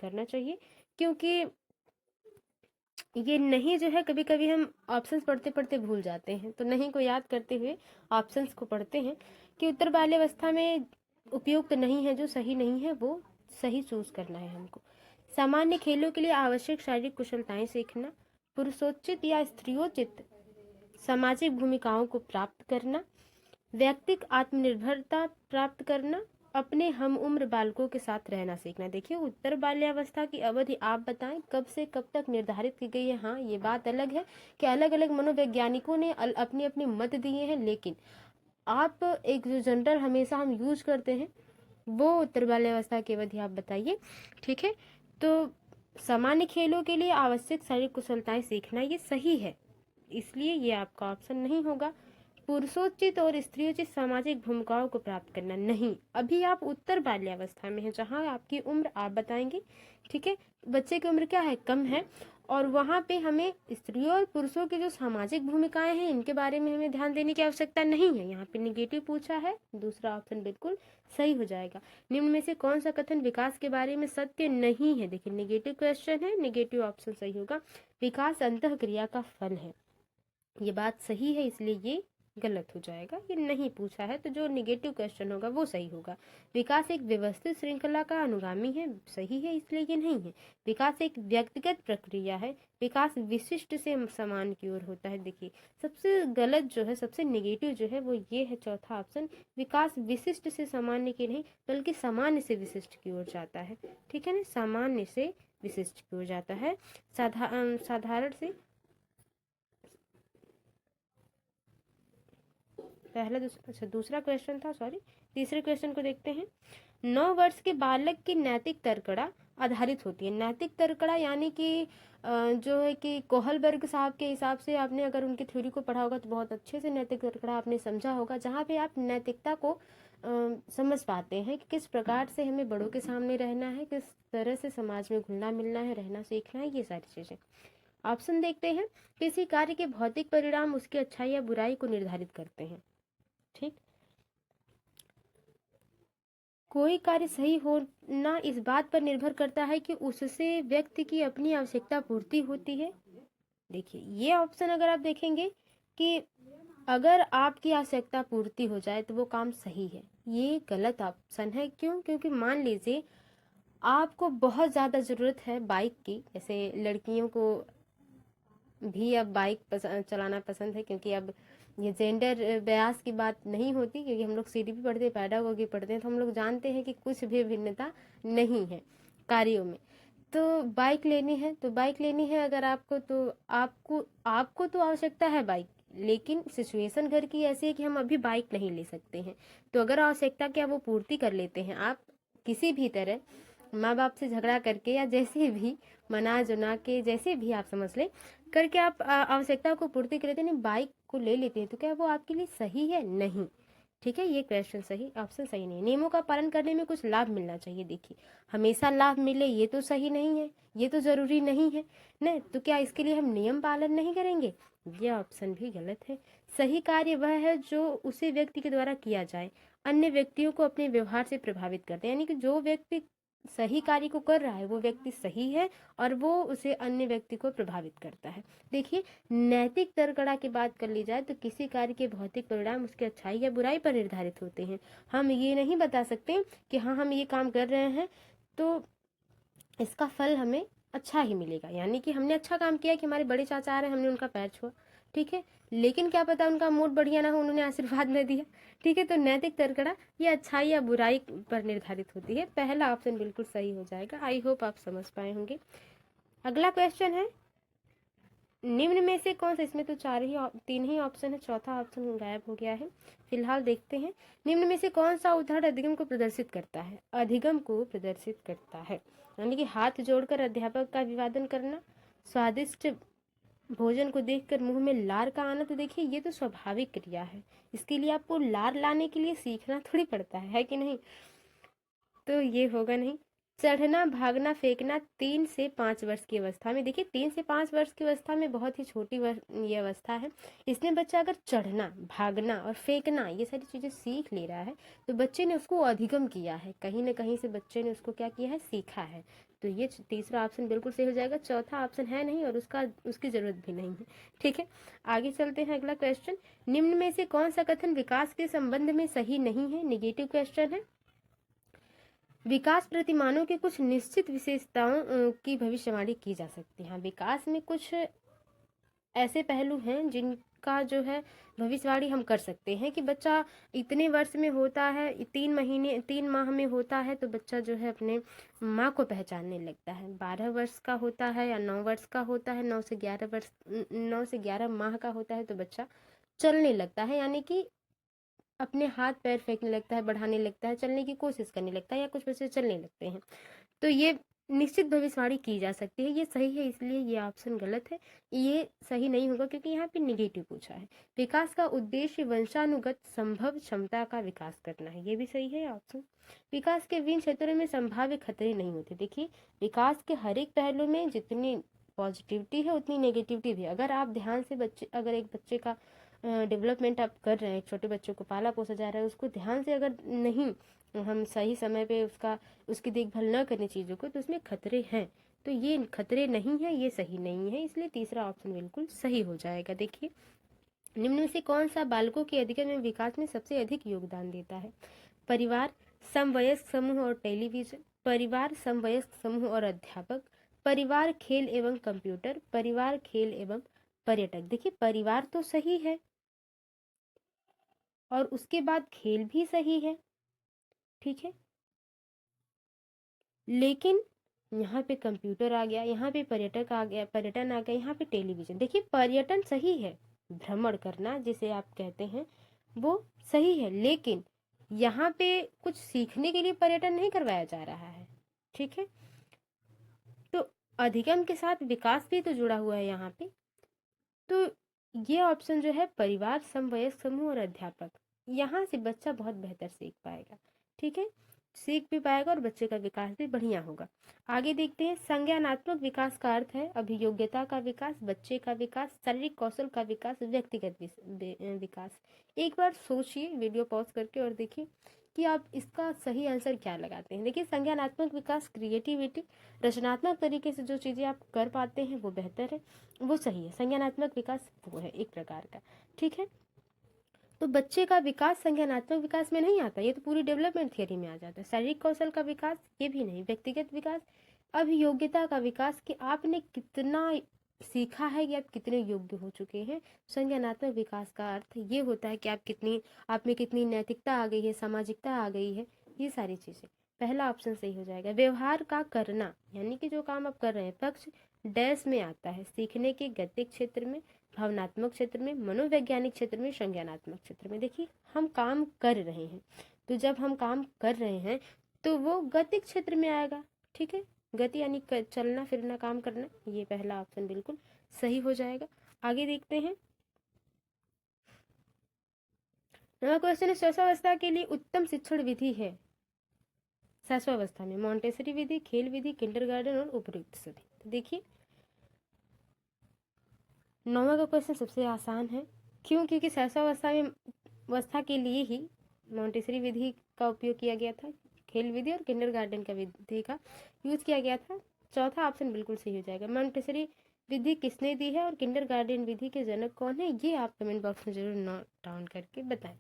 करना चाहिए, क्योंकि ये नहीं जो है कभी कभी हम ऑप्शंस पढ़ते पढ़ते भूल जाते हैं, तो नहीं को याद करते हुए ऑप्शंस को पढ़ते हैं कि उत्तर बाल्यावस्था में उपयुक्त नहीं है, जो सही नहीं है वो सही चूज करना है हमको। सामान्य खेलों के लिए आवश्यक शारीरिक कुशलताएं सीखना, पुरुषोचित या स्त्रियोचित सामाजिक भूमिकाओं को प्राप्त करना, व्यक्तिक आत्मनिर्भरता प्राप्त करना, अपने हम उम्र बालकों के साथ रहना सीखना। देखिए उत्तर बाल्यावस्था की अवधि आप बताएं कब से कब तक निर्धारित की गई है। हाँ, ये बात अलग है कि अलग अलग मनोवैज्ञानिकों ने अपनी अपनी मत दिए हैं, लेकिन आप एक जो जनरल हमेशा हम यूज करते हैं वो उत्तर बाल्यावस्था की अवधि आप बताइए। ठीक है, तो सामान्य खेलों के लिए आवश्यक शारीरिक कुशलताएं सीखना ये सही है, इसलिए ये आपका ऑप्शन नहीं होगा। पुरुषोचित और स्त्रियोचित सामाजिक भूमिकाओं को प्राप्त करना, नहीं, अभी आप उत्तर बाल्यावस्था में हैं जहां आपकी उम्र आप बताएंगे। ठीक है, बच्चे की उम्र क्या है, कम है, और वहां पे हमें स्त्रियों और पुरुषों की जो सामाजिक भूमिकाएं हैं इनके बारे में हमें ध्यान देने की आवश्यकता नहीं है। यहाँ पे निगेटिव पूछा है, दूसरा ऑप्शन बिल्कुल सही हो जाएगा। निम्न में से कौन सा कथन विकास के बारे में सत्य नहीं है? देखिए निगेटिव क्वेश्चन है, निगेटिव ऑप्शन सही होगा। विकास अंतः क्रिया का फल है, ये बात सही है, इसलिए ये गलत हो जाएगा, ये नहीं पूछा है, तो जो निगेटिव क्वेश्चन होगा वो सही होगा। विकास एक व्यवस्थित श्रृंखला का अनुगामी है, सही है, इसलिए ये नहीं है। विकास एक व्यक्तिगत प्रक्रिया है, विकास विशिष्ट से समान की ओर होता है। देखिए सबसे गलत जो है, सबसे निगेटिव जो है वो ये है चौथा ऑप्शन, विकास विशिष्ट से सामान्य की नहीं बल्कि सामान्य से विशिष्ट की ओर जाता है। ठीक है ना, सामान्य से विशिष्ट की ओर जाता है, साधारण से पहला अच्छा दूसरा क्वेश्चन था, सॉरी, तीसरे क्वेश्चन को देखते हैं। 9 वर्ष के बालक की नैतिक तर्कड़ा आधारित होती है। नैतिक तर्कड़ा यानी कि जो है कि कोहलबर्ग साहब के हिसाब से, आपने अगर उनकी थ्योरी को पढ़ा होगा तो बहुत अच्छे से नैतिक तर्कड़ा आपने समझा होगा, जहाँ पे आप नैतिकता को समझ पाते हैं कि किस प्रकार से हमें बड़ों के सामने रहना है, किस तरह से समाज में घुलना मिलना है, रहना सीखना है, ये सारी चीजें। ऑप्शन देखते हैं। किसी कार्य के भौतिक परिणाम उसकी अच्छाई या बुराई को निर्धारित करते हैं। ठीक, कोई कार्य सही होना इस बात पर निर्भर करता है कि उससे व्यक्ति की अपनी आवश्यकता पूर्ति होती है। देखिए ये ऑप्शन अगर आप देखेंगे कि अगर आपकी आवश्यकता पूर्ति हो जाए तो वो काम सही है, ये गलत ऑप्शन है। क्यों? क्योंकि मान लीजिए आपको बहुत ज़्यादा ज़रूरत है बाइक की, जैसे लड़कियों को भी अब बाइक चलाना पसंद है, क्योंकि अब ये जेंडर बयास की बात नहीं होती, क्योंकि हम लोग सीडीपी पढ़ते हैं, पैडागोगी पढ़ते हैं, तो हम लोग जानते हैं कि कुछ भी भिन्नता नहीं है कार्यों में। तो बाइक लेनी है, तो बाइक लेनी है अगर आपको, तो आपको तो आवश्यकता है बाइक, लेकिन सिचुएशन घर की ऐसी है कि हम अभी बाइक नहीं ले सकते हैं। तो अगर आवश्यकता क्या वो पूर्ति कर लेते हैं आप किसी भी तरह, माँ बाप से झगड़ा करके या जैसे भी मना जुना के, जैसे भी आप समझ लें करके आप आवश्यकता को पूर्ति कर लेते हैं, बाइक को ले लेते हैं, तो क्या वो आपके लिए सही है? नहीं। ठीक है, ये क्वेश्चन सही, ऑप्शन सही नहीं है। नियमों का पालन करने में कुछ लाभ मिलना चाहिए। देखिए हमेशा लाभ मिले ये तो सही नहीं है, ये तो जरूरी नहीं है न, तो क्या इसके लिए हम नियम पालन नहीं करेंगे? ये ऑप्शन भी गलत है। सही कार्य वह है जो उसे व्यक्ति के द्वारा किया जाए, अन्य व्यक्तियों को अपने व्यवहार से प्रभावित करते हैं। यानी कि जो व्यक्ति सही कार्य को कर रहा है वो व्यक्ति सही है और वो उसे अन्य व्यक्ति को प्रभावित करता है। देखिए नैतिक तर्कड़ा की बात कर ली जाए तो किसी कार्य के भौतिक परिणाम उसकी अच्छाई या बुराई पर निर्धारित होते हैं। हम ये नहीं बता सकते कि हाँ हम ये काम कर रहे हैं तो इसका फल हमें अच्छा ही मिलेगा, यानी कि हमने अच्छा काम किया कि हमारे बड़े चाचा आ रहे हैं, हमने उनका पैर छुआ, ठीक है, लेकिन क्या पता उनका मूड बढ़िया ना हो, उन्होंने आशीर्वाद न दिया। ठीक है, तो नैतिक तर्कड़ा ये अच्छाई या बुराई पर निर्धारित होती है। पहला ऑप्शन बिल्कुल सही हो जाएगा। आई होप आप समझ पाए होंगे। अगला क्वेश्चन है, निम्न में से कौन सा, इसमें तो तीन ही ऑप्शन है, चौथा ऑप्शन गायब हो गया है। फिलहाल देखते हैं, निम्न में से कौन सा उदाहरण अधिगम को प्रदर्शित करता है? अधिगम को प्रदर्शित करता है, यानी कि हाथ जोड़कर अध्यापक का अभिवादन करना, स्वादिष्ट भोजन को देखकर मुंह में लार का आना। तो देखिए ये तो स्वाभाविक क्रिया है, इसके लिए आपको लार लाने के लिए सीखना थोड़ी पड़ता है कि नहीं? तो ये होगा नहीं। चढ़ना, भागना, फेंकना 3 से 5 वर्ष की अवस्था में। देखिए 3 से 5 वर्ष की अवस्था में बहुत ही छोटी ये अवस्था है। इसमें बच्चा अगर चढ़ना, भागना और फेंकना ये सारी चीज़ें सीख ले रहा है तो बच्चे ने उसको अधिगम किया है, कहीं ना कहीं से बच्चे ने उसको क्या किया है, सीखा है। तो ये तीसरा ऑप्शन बिल्कुल सही हो जाएगा। चौथा ऑप्शन है नहीं और उसकी जरूरत भी नहीं है। ठीक है, आगे चलते हैं। अगला क्वेश्चन, निम्न में से कौन सा कथन विकास के संबंध में सही नहीं है? निगेटिव क्वेश्चन है। विकास प्रतिमानों की कुछ निश्चित विशेषताओं की भविष्यवाणी की जा सकती है। विकास में कुछ ऐसे पहलू हैं जिनका जो है भविष्यवाणी हम कर सकते हैं कि बच्चा इतने वर्ष में होता है, 3 माह में होता है तो बच्चा जो है अपने माँ को पहचानने लगता है। 12 वर्ष का होता है या 9 वर्ष का होता है, 9 से 11 माह का होता है तो बच्चा चलने लगता है, यानी कि अपने हाथ पैर फेंकने लगता है, बढ़ाने लगता है, चलने की कोशिश करने लगता है, या कुछ बच्चे चलने लगते हैं। तो ये निश्चित भविष्यवाणी की जा सकती है, ये सही है, इसलिए ये ऑप्शन गलत है। ये सही नहीं होगा क्योंकि यहाँ पे निगेटिव पूछा है। विकास का उद्देश्य वंशानुगत संभव क्षमता का विकास करना है, ये भी सही है ऑप्शन। विकास के विभिन्न क्षेत्रों में संभाव्य खतरे नहीं होते। देखिए विकास के हर एक पहलू में जितनी पॉजिटिविटी है उतनी नेगेटिविटी भी है। अगर आप ध्यान से अगर एक बच्चे का डेवलपमेंट आप कर रहे हैं, छोटे बच्चों को पाला पोसा जा रहा है, उसको ध्यान से अगर नहीं हम सही समय पे उसकी देखभाल न करने चीज़ों को, तो उसमें खतरे हैं। तो ये खतरे नहीं है, ये सही नहीं है, इसलिए तीसरा ऑप्शन बिल्कुल सही हो जाएगा। देखिए निम्न में से कौन सा बालकों के अधिगम एवं विकास में सबसे अधिक योगदान देता है? परिवार, समवयस्क समूह और टेलीविजन, परिवार, समवयस्क समूह और अध्यापक, परिवार, खेल एवं कंप्यूटर, परिवार, खेल एवं पर्यटक। देखिए परिवार तो सही है और उसके बाद खेल भी सही है, ठीक है, लेकिन यहाँ पे कंप्यूटर आ गया, यहाँ पे पर्यटक आ गया, पर्यटन आ गया, यहाँ पे टेलीविजन। देखिए पर्यटन सही है, भ्रमण करना जिसे आप कहते हैं वो सही है, लेकिन यहाँ पे कुछ सीखने के लिए पर्यटन नहीं करवाया जा रहा है, ठीक है। तो अधिगम के साथ विकास भी तो जुड़ा हुआ है यहाँ पे। तो ये ऑप्शन जो है परिवार, समवयस्क समूह और अध्यापक, यहाँ से बच्चा बहुत बेहतर सीख पाएगा, ठीक है, सीख भी पाएगा और बच्चे का विकास भी बढ़िया होगा। आगे देखते हैं। संज्ञानात्मक विकास का अर्थ है अभियोग्यता का विकास, बच्चे का विकास, शारीरिक कौशल का विकास, व्यक्तिगत विकास। एक बार सोचिए वीडियो पॉज करके और देखिए कि आप इसका सही आंसर क्या लगाते हैं। देखिए संज्ञानात्मक विकास क्रिएटिविटी, रचनात्मक तरीके से जो चीज़ें आप कर पाते हैं वो बेहतर है, वो सही है। संज्ञानात्मक विकास वो है एक प्रकार का, ठीक है। तो बच्चे का विकास संज्ञानात्मक विकास में नहीं आता, ये तो पूरी डेवलपमेंट थियरी में आ जाता है। शारीरिक कौशल का विकास ये भी नहीं, व्यक्तिगत विकास, अभियोग्यता का विकास कि आपने कितना सीखा है कि आप कितने योग्य हो चुके हैं। संज्ञानात्मक विकास का अर्थ ये होता है कि आप में कितनी नैतिकता आ गई है, सामाजिकता आ गई है, ये सारी चीजें। पहला ऑप्शन सही हो जाएगा। व्यवहार का करना यानी कि जो काम आप कर रहे हैं, पक्ष डैश में आता है, सीखने के गतिक क्षेत्र में, भावनात्मक क्षेत्र में, मनोवैज्ञानिक क्षेत्र में, संज्ञानात्मक क्षेत्र में। देखिए हम काम कर रहे हैं, तो जब हम काम कर रहे हैं तो वो गतिक क्षेत्र में आएगा, ठीक है, गति यानी चलना फिरना, काम करना। ये पहला ऑप्शन बिल्कुल सही हो जाएगा। आगे देखते हैं। नवा क्वेश्चन है, शैशवावस्था के लिए उत्तम शिक्षण विधि है। शैशवावस्था में मॉन्टेसरी विधि, खेल विधि, किंडरगार्टन और उपयुक्त सभी। तो देखिए 9वां का क्वेश्चन सबसे आसान है। क्यों? क्योंकि शैशवावस्था के लिए ही मॉन्टेसरी विधि का उपयोग किया गया था, खेल विधि और किंडरगार्टन का विधि का यूज किया गया था। चौथा ऑप्शन बिल्कुल सही हो जाएगा। मॉन्टेसरी विधि किसने दी है और किंडरगार्टन विधि के जनक कौन है, ये आप कमेंट बॉक्स में जरूर नोट डाउन करके बताएं।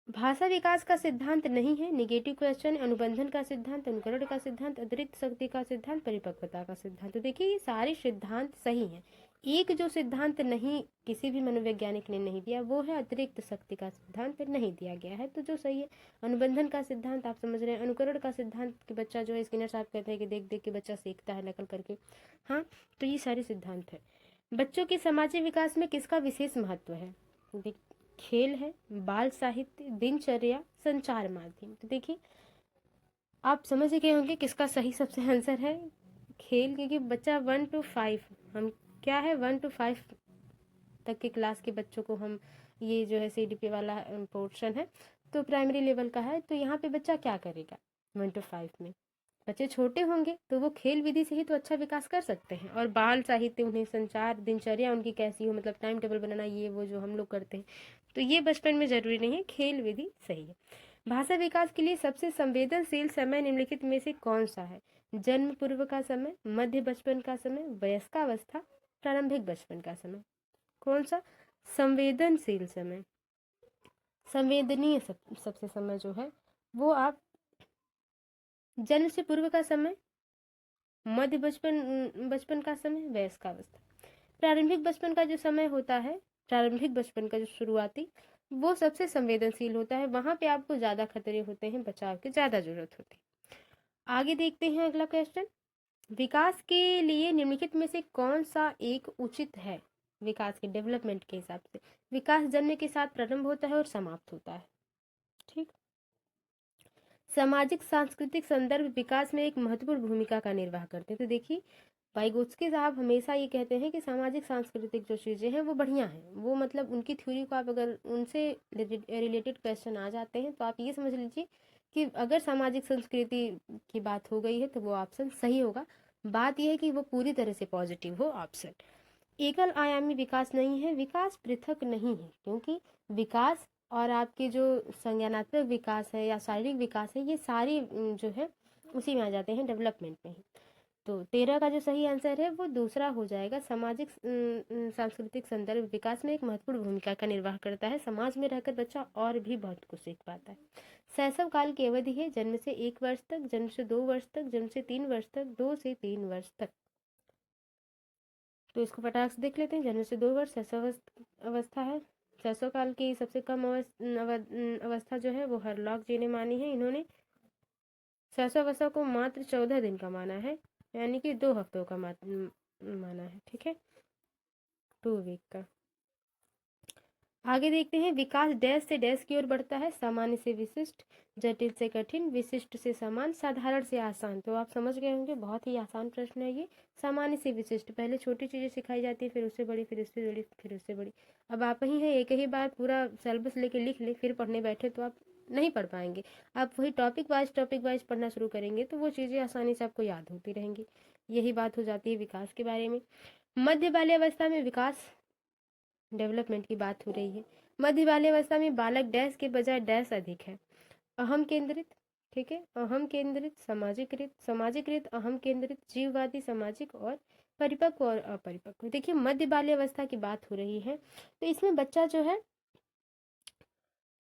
भाषा विकास का सिद्धांत नहीं है, निगेटिव क्वेश्चन। अनुबंधन का सिद्धांत, अनुकरण का सिद्धांत, अतिरिक्त शक्ति का सिद्धांत, परिपक्वता का सिद्धांत। तो देखिए ये सारे सिद्धांत सही हैं। एक जो सिद्धांत नहीं किसी भी मनोवैज्ञानिक ने नहीं दिया वो है अतिरिक्त शक्ति का सिद्धांत, नहीं दिया गया है, तो जो सही है। अनुबंधन का सिद्धांत आप समझ रहे हैं। अनुकरण का सिद्धांत कि बच्चा जो है, स्किनर साहब कहते हैं कि देख देख के बच्चा सीखता है नकल करके, हाँ, तो ये सारे सिद्धांत है। बच्चों के समाजी विकास में किसका विशेष महत्व है? खेल है, बाल साहित्य, दिनचर्या, संचार माध्यम। तो देखिए आप समझ गए होंगे किसका सही सबसे आंसर है खेल, क्योंकि बच्चा 1 to 5 हम क्या है 1 to 5 तक के क्लास के बच्चों को हम ये जो है CDP वाला पोर्शन है तो प्राइमरी लेवल का है, तो यहाँ पे बच्चा क्या करेगा 1 to 5 में? बच्चे छोटे होंगे तो वो खेल विधि से ही तो अच्छा विकास कर सकते हैं, और बाल साहित्य, उन्हें संचार, दिनचर्या उनकी कैसी हो, मतलब टाइम टेबल बनाना, ये वो जो हम लोग करते हैं, तो ये बचपन में जरूरी नहीं है, खेल विधि सही है। भाषा विकास के लिए सबसे संवेदनशील समय निम्नलिखित में से कौन सा है? जन्म पूर्व का समय, मध्य बचपन का समय, वयस्कावस्था, प्रारंभिक बचपन का समय। कौन सा संवेदनशील समय, संवेदनीय सबसे समय जो है वो आप जन्म से पूर्व का समय, मध्य बचपन का समय, वयस्कावस्था। प्रारंभिक बचपन का जो समय होता है, प्रारंभिक बचपन का जो शुरुआती, वो सबसे संवेदनशील होता है, वहां पे आपको ज्यादा खतरे होते हैं, बचाव की ज्यादा जरूरत होती है। आगे देखते हैं अगला क्वेश्चन। विकास के लिए निम्नलिखित में से कौन सा एक उचित है? विकास के डेवलपमेंट के हिसाब से विकास जन्म के साथ प्रारंभ होता है और समाप्त होता है। ठीक। सामाजिक सांस्कृतिक संदर्भ विकास में एक महत्वपूर्ण भूमिका का निर्वाह करते हैं। तो देखिए वाइगोत्स्की साहब हमेशा ये कहते हैं कि सामाजिक सांस्कृतिक जो चीज़ें हैं वो बढ़िया हैं, वो मतलब उनकी थ्योरी को आप अगर उनसे रिलेटेड क्वेश्चन आ जाते हैं तो आप ये समझ लीजिए कि अगर सामाजिक संस्कृति की बात हो गई है तो वो ऑप्शन सही होगा। बात यह है कि वो पूरी तरह से पॉजिटिव हो ऑप्शन। एकल आयामी विकास नहीं है, विकास पृथक नहीं है, क्योंकि विकास और आपके जो संज्ञानात्मक विकास है या शारीरिक विकास है, ये सारी जो है उसी में आ जाते हैं, डेवलपमेंट में ही। तो 13 का जो सही आंसर है वो दूसरा हो जाएगा। सामाजिक सांस्कृतिक संदर्भ विकास में एक महत्वपूर्ण भूमिका का निर्वाह करता है। समाज में रहकर बच्चा और भी बहुत कुछ सीख पाता है। शैशव काल की अवधि है जन्म से 1 वर्ष तक, जन्म से 2 वर्ष तक, जन्म से 3 वर्ष तक, 2 से 3 वर्ष तक। तो इसको फटाक से देख लेते हैं। जन्म से 2 वर्ष शैशव अवस्था है। शैशव काल की सबसे कम अवस्था जो है वो हरलॉक जी ने मानी है। इन्होंने शैशव अवस्था को मात्र 14 दिन का माना है, यानी कि 2 हफ्तों का माना है। ठीक है, 2 वीक का। आगे देखते हैं। विकास डैश से डैश की ओर बढ़ता है। सामान्य से विशिष्ट, जटिल से कठिन, विशिष्ट से समान, साधारण से आसान। तो आप समझ गए होंगे, बहुत ही आसान प्रश्न है ये। सामान्य से विशिष्ट, पहले छोटी चीजें सिखाई जाती है, फिर उससे बड़ी, फिर उससे बड़ी, फिर उससे बड़ी। अब आप ही हैं, एक ही बार पूरा सिलेबस लेके लिख ले फिर पढ़ने बैठे तो आप नहीं पढ़ पाएंगे। आप वही टॉपिक वाइज पढ़ना शुरू करेंगे तो वो चीजें आसानी से आपको याद होती रहेंगी। यही बात हो जाती है विकास के बारे में। मध्य बाल्यावस्था में विकास डेवलपमेंट की बात हो रही है। मध्य बाल्यावस्था में बालक डैश के बजाय डैश अधिक है। अहम केंद्रित, ठीक है, अहम केंद्रित, सामाजिकृत, अहम केंद्रित, जीववादी, सामाजिक और परिपक्व और अपरिपक्व। देखिए मध्य बाल्यावस्था की बात हो रही है तो इसमें बच्चा जो है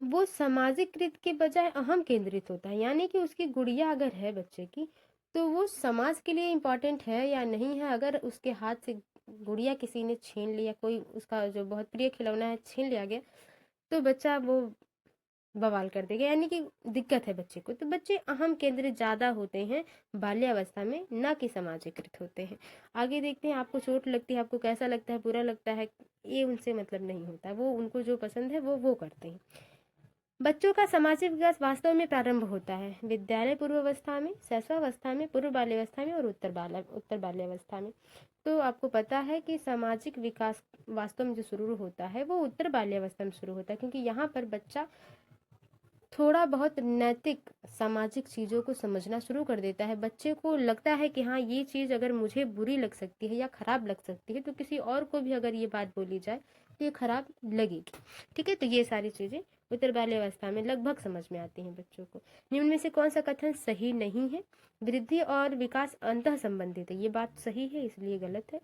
वो सामाजिकृत के बजाय अहम केंद्रित होता है, यानी कि उसकी गुड़िया अगर है बच्चे की तो वो समाज के लिए इम्पोर्टेंट है या नहीं है। अगर उसके हाथ से गुड़िया किसी ने छीन लिया, कोई उसका जो बहुत प्रिय खिलौना है छीन लिया गया, तो बच्चा वो बवाल कर देगा, यानी कि दिक्कत है बच्चे को। तो बच्चे अहम केंद्रित ज्यादा होते हैं बाल्यावस्था में, ना कि सामाजिकृत होते हैं। आगे देखते हैं। आपको चोट लगती है, आपको कैसा लगता है, बुरा लगता है, ये उनसे मतलब नहीं होता, वो उनको जो पसंद है वो करते हैं। बच्चों का सामाजिक विकास वास्तव में प्रारंभ होता है विद्यालय पूर्वावस्था में, शैशवावस्था में, पूर्व बाल्यावस्था में और उत्तर बाल्यावस्था में। तो आपको पता है कि सामाजिक विकास वास्तव में जो शुरू होता है वो उत्तर बाल्यावस्था में शुरू होता है, क्योंकि यहाँ पर बच्चा थोड़ा बहुत नैतिक सामाजिक चीज़ों को समझना शुरू कर देता है। बच्चे को लगता है कि हाँ ये चीज़ अगर मुझे बुरी लग सकती है या खराब लग सकती है तो किसी और को भी अगर ये बात बोली जाए तो ये खराब लगेगी। ठीक है, तो ये सारी चीज़ें उत्तर बाल्यावस्था में लगभग समझ में आती हैं बच्चों को। निम्न में से कौन सा कथन सही नहीं है? वृद्धि और विकास अंतः संबंधित है, ये बात सही है इसलिए गलत है।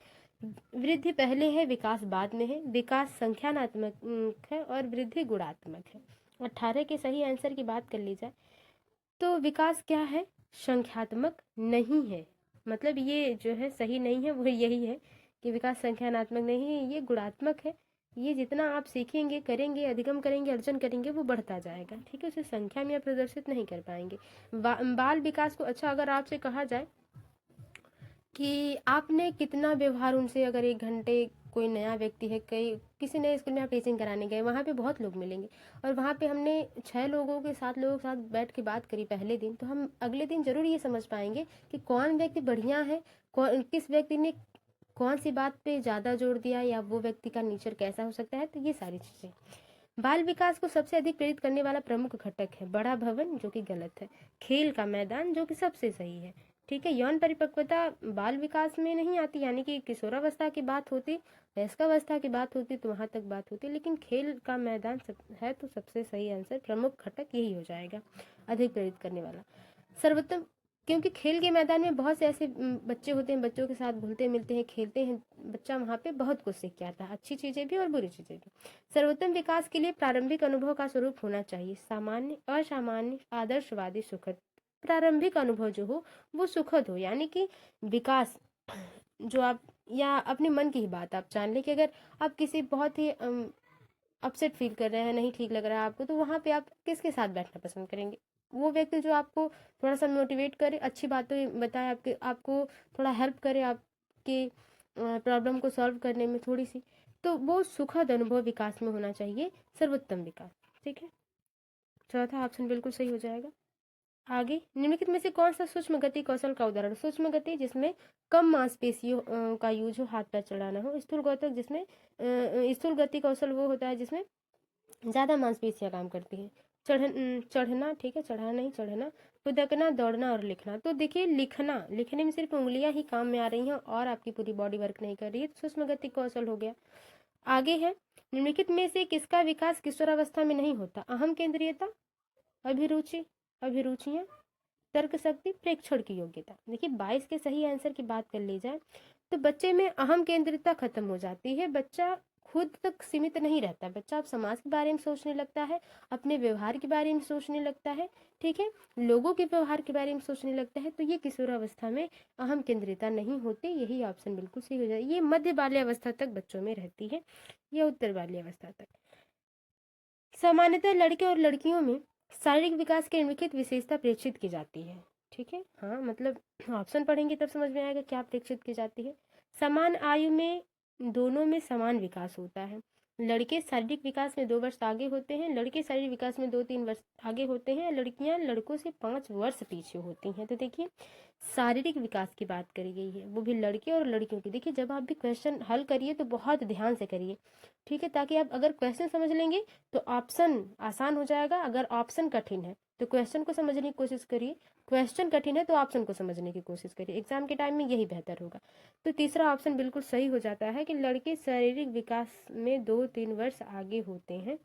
वृद्धि पहले है, विकास बाद में है। विकास संख्यानात्मक है और वृद्धि गुणात्मक है। 18 के सही आंसर की बात कर ली जाए तो विकास क्या है? संख्यात्मक नहीं है। मतलब ये जो है सही नहीं है वो यही है कि विकास संख्यानात्मक नहीं है, ये गुणात्मक है। ये जितना आप सीखेंगे, करेंगे, अधिगम करेंगे, अर्जन करेंगे, वो बढ़ता जाएगा। ठीक है, उसे संख्या में आप प्रदर्शित नहीं कर पाएंगे। बाल विकास को, अच्छा अगर आपसे कहा जाए कि आपने कितना व्यवहार उनसे, अगर 1 घंटे कोई नया व्यक्ति है, कई किसी नए स्कूल में आप टीचिंग कराने गए, वहाँ पे बहुत लोग मिलेंगे और वहाँ पे हमने 6 लोगों के 7 लोगों के साथ बैठ के बात करी पहले दिन, तो हम अगले दिन जरूर ये समझ पाएंगे कि कौन व्यक्ति बढ़िया है, कौन किस व्यक्ति ने कौन सी बात पे ज़्यादा जोर दिया, या वो व्यक्ति का नेचर कैसा हो सकता है। तो ये सारी चीज़ें। बाल विकास को सबसे अधिक प्रेरित करने वाला प्रमुख घटक है बड़ा भवन, जो कि गलत है। खेल का मैदान, जो कि सबसे सही है। ठीक है, यौन परिपक्वता बाल विकास में नहीं आती, यानी कि किशोरावस्था की बात होती, वयस्कावस्था की बात होती तो वहां तक बात होती, लेकिन खेल का मैदान है तो सबसे सही आंसर प्रमुख घटक यही हो जाएगा, अधिक प्रेरित करने वाला। सर्वोत्तम, क्योंकि खेल के मैदान में बहुत से ऐसे बच्चे होते हैं, बच्चों के साथ घुलते मिलते हैं, खेलते हैं, बच्चा वहाँ पे बहुत कुछ सीख के आता है, अच्छी चीजें भी और बुरी चीजें भी। सर्वोत्तम विकास के लिए प्रारंभिक अनुभव का स्वरूप होना चाहिए सामान्य, असामान्य, आदर्शवादी, सुखद। प्रारंभिक अनुभव जो हो वो सुखद हो, यानी कि विकास जो आप, या अपने मन की ही बात आप जान लें कि अगर आप किसी बहुत ही अपसेट फील कर रहे हैं, नहीं ठीक लग रहा है आपको, तो वहाँ पे आप किसके साथ बैठना पसंद करेंगे? वो व्यक्ति जो आपको थोड़ा सा मोटिवेट करे, अच्छी बातें बताए, आपको थोड़ा हेल्प करे आपके प्रॉब्लम को सॉल्व करने में थोड़ी सी, तो वो सुखद अनुभव विकास में होना चाहिए, सर्वोत्तम विकास। ठीक है, चौथा ऑप्शन बिल्कुल सही हो जाएगा। आगे, निम्नलिखित में से कौन सा सूक्ष्म गति कौशल का उदाहरण? सूक्ष्म गति जिसमें कम मांसपेशियों का यूज हो, हाथ पैर चलाना हो। स्थूल गौतक जिसमें स्थूल गति कौशल वो होता है जिसमें ज्यादा मांसपेशियां काम करती हैं। चढ़ना, ठीक है, चढ़ाना नहीं, चढ़ना, कूदकना, दौड़ना और लिखना। तो देखिए, लिखने में सिर्फ उंगलियां ही काम में आ रही हैं और आपकी पूरी बॉडी वर्क नहीं कर रही है, तो सूक्ष्म गति कौशल हो गया। आगे है, निम्नलिखित में से किसका विकास किशोरावस्था में नहीं होता? अहम केंद्रीयता, अभिरुचियां, तर्क शक्ति, प्रेक्षण की योग्यता। देखिए, 22 के सही आंसर की बात कर ली जाए तो बच्चे में अहम केंद्रितता खत्म हो जाती है, बच्चा खुद तक सीमित नहीं रहता, बच्चा अब समाज के बारे में सोचने लगता है, अपने व्यवहार के बारे में सोचने लगता है, ठीक है, लोगों के व्यवहार के बारे में सोचने लगता है। तो ये किशोरावस्था में अहम केंद्रितता नहीं होती, यही ऑप्शन बिल्कुल सही हो जाए। ये मध्य बाल्यावस्था तक बच्चों में रहती है, या उत्तर बाल्यावस्था तक। सामान्यतः लड़के और लड़कियों में शारीरिक विकास की निम्नलिखित विशेषता प्रेक्षित की जाती है। ठीक है, हाँ, मतलब ऑप्शन पढ़ेंगे तब समझ में आएगा क्या प्रेक्षित की जाती है। समान आयु में दोनों में समान विकास होता है। लड़के शारीरिक विकास में 2 वर्ष आगे होते हैं, लड़के शारीरिक विकास में 2-3 वर्ष आगे होते हैं, लड़कियां लड़कों से 5 वर्ष पीछे होती हैं। तो देखिए, शारीरिक विकास की बात करी गई है, वो भी लड़के और लड़कियों की। देखिए, जब आप भी क्वेश्चन हल करिए तो बहुत ध्यान से करिए, ठीक है, ताकि आप अगर क्वेश्चन समझ लेंगे तो ऑप्शन आसान हो जाएगा, अगर ऑप्शन कठिन है तो क्वेश्चन को समझने की कोशिश करिए, क्वेश्चन कठिन है तो ऑप्शन को समझने की कोशिश करिए, एग्जाम के टाइम में यही बेहतर होगा। तो तीसरा ऑप्शन बिल्कुल सही हो जाता है कि लड़के शारीरिक विकास में 2-3 वर्ष आगे होते हैं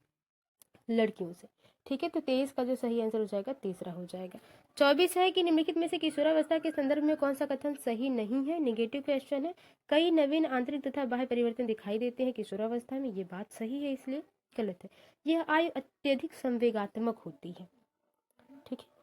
लड़कियों से। ठीक है, तो 23 का जो सही आंसर हो जाएगा तीसरा हो जाएगा। 24 है कि निम्नलिखित में से किशोरावस्था के संदर्भ में कौन सा कथन सही नहीं है? निगेटिव क्वेश्चन है। कई नवीन आंतरिक तथा बाह्य परिवर्तन दिखाई देते हैं किशोरावस्था में, ये बात सही है, इसलिए गलत है। यह आयु अत्यधिक संवेगात्मक होती है। ठीक है,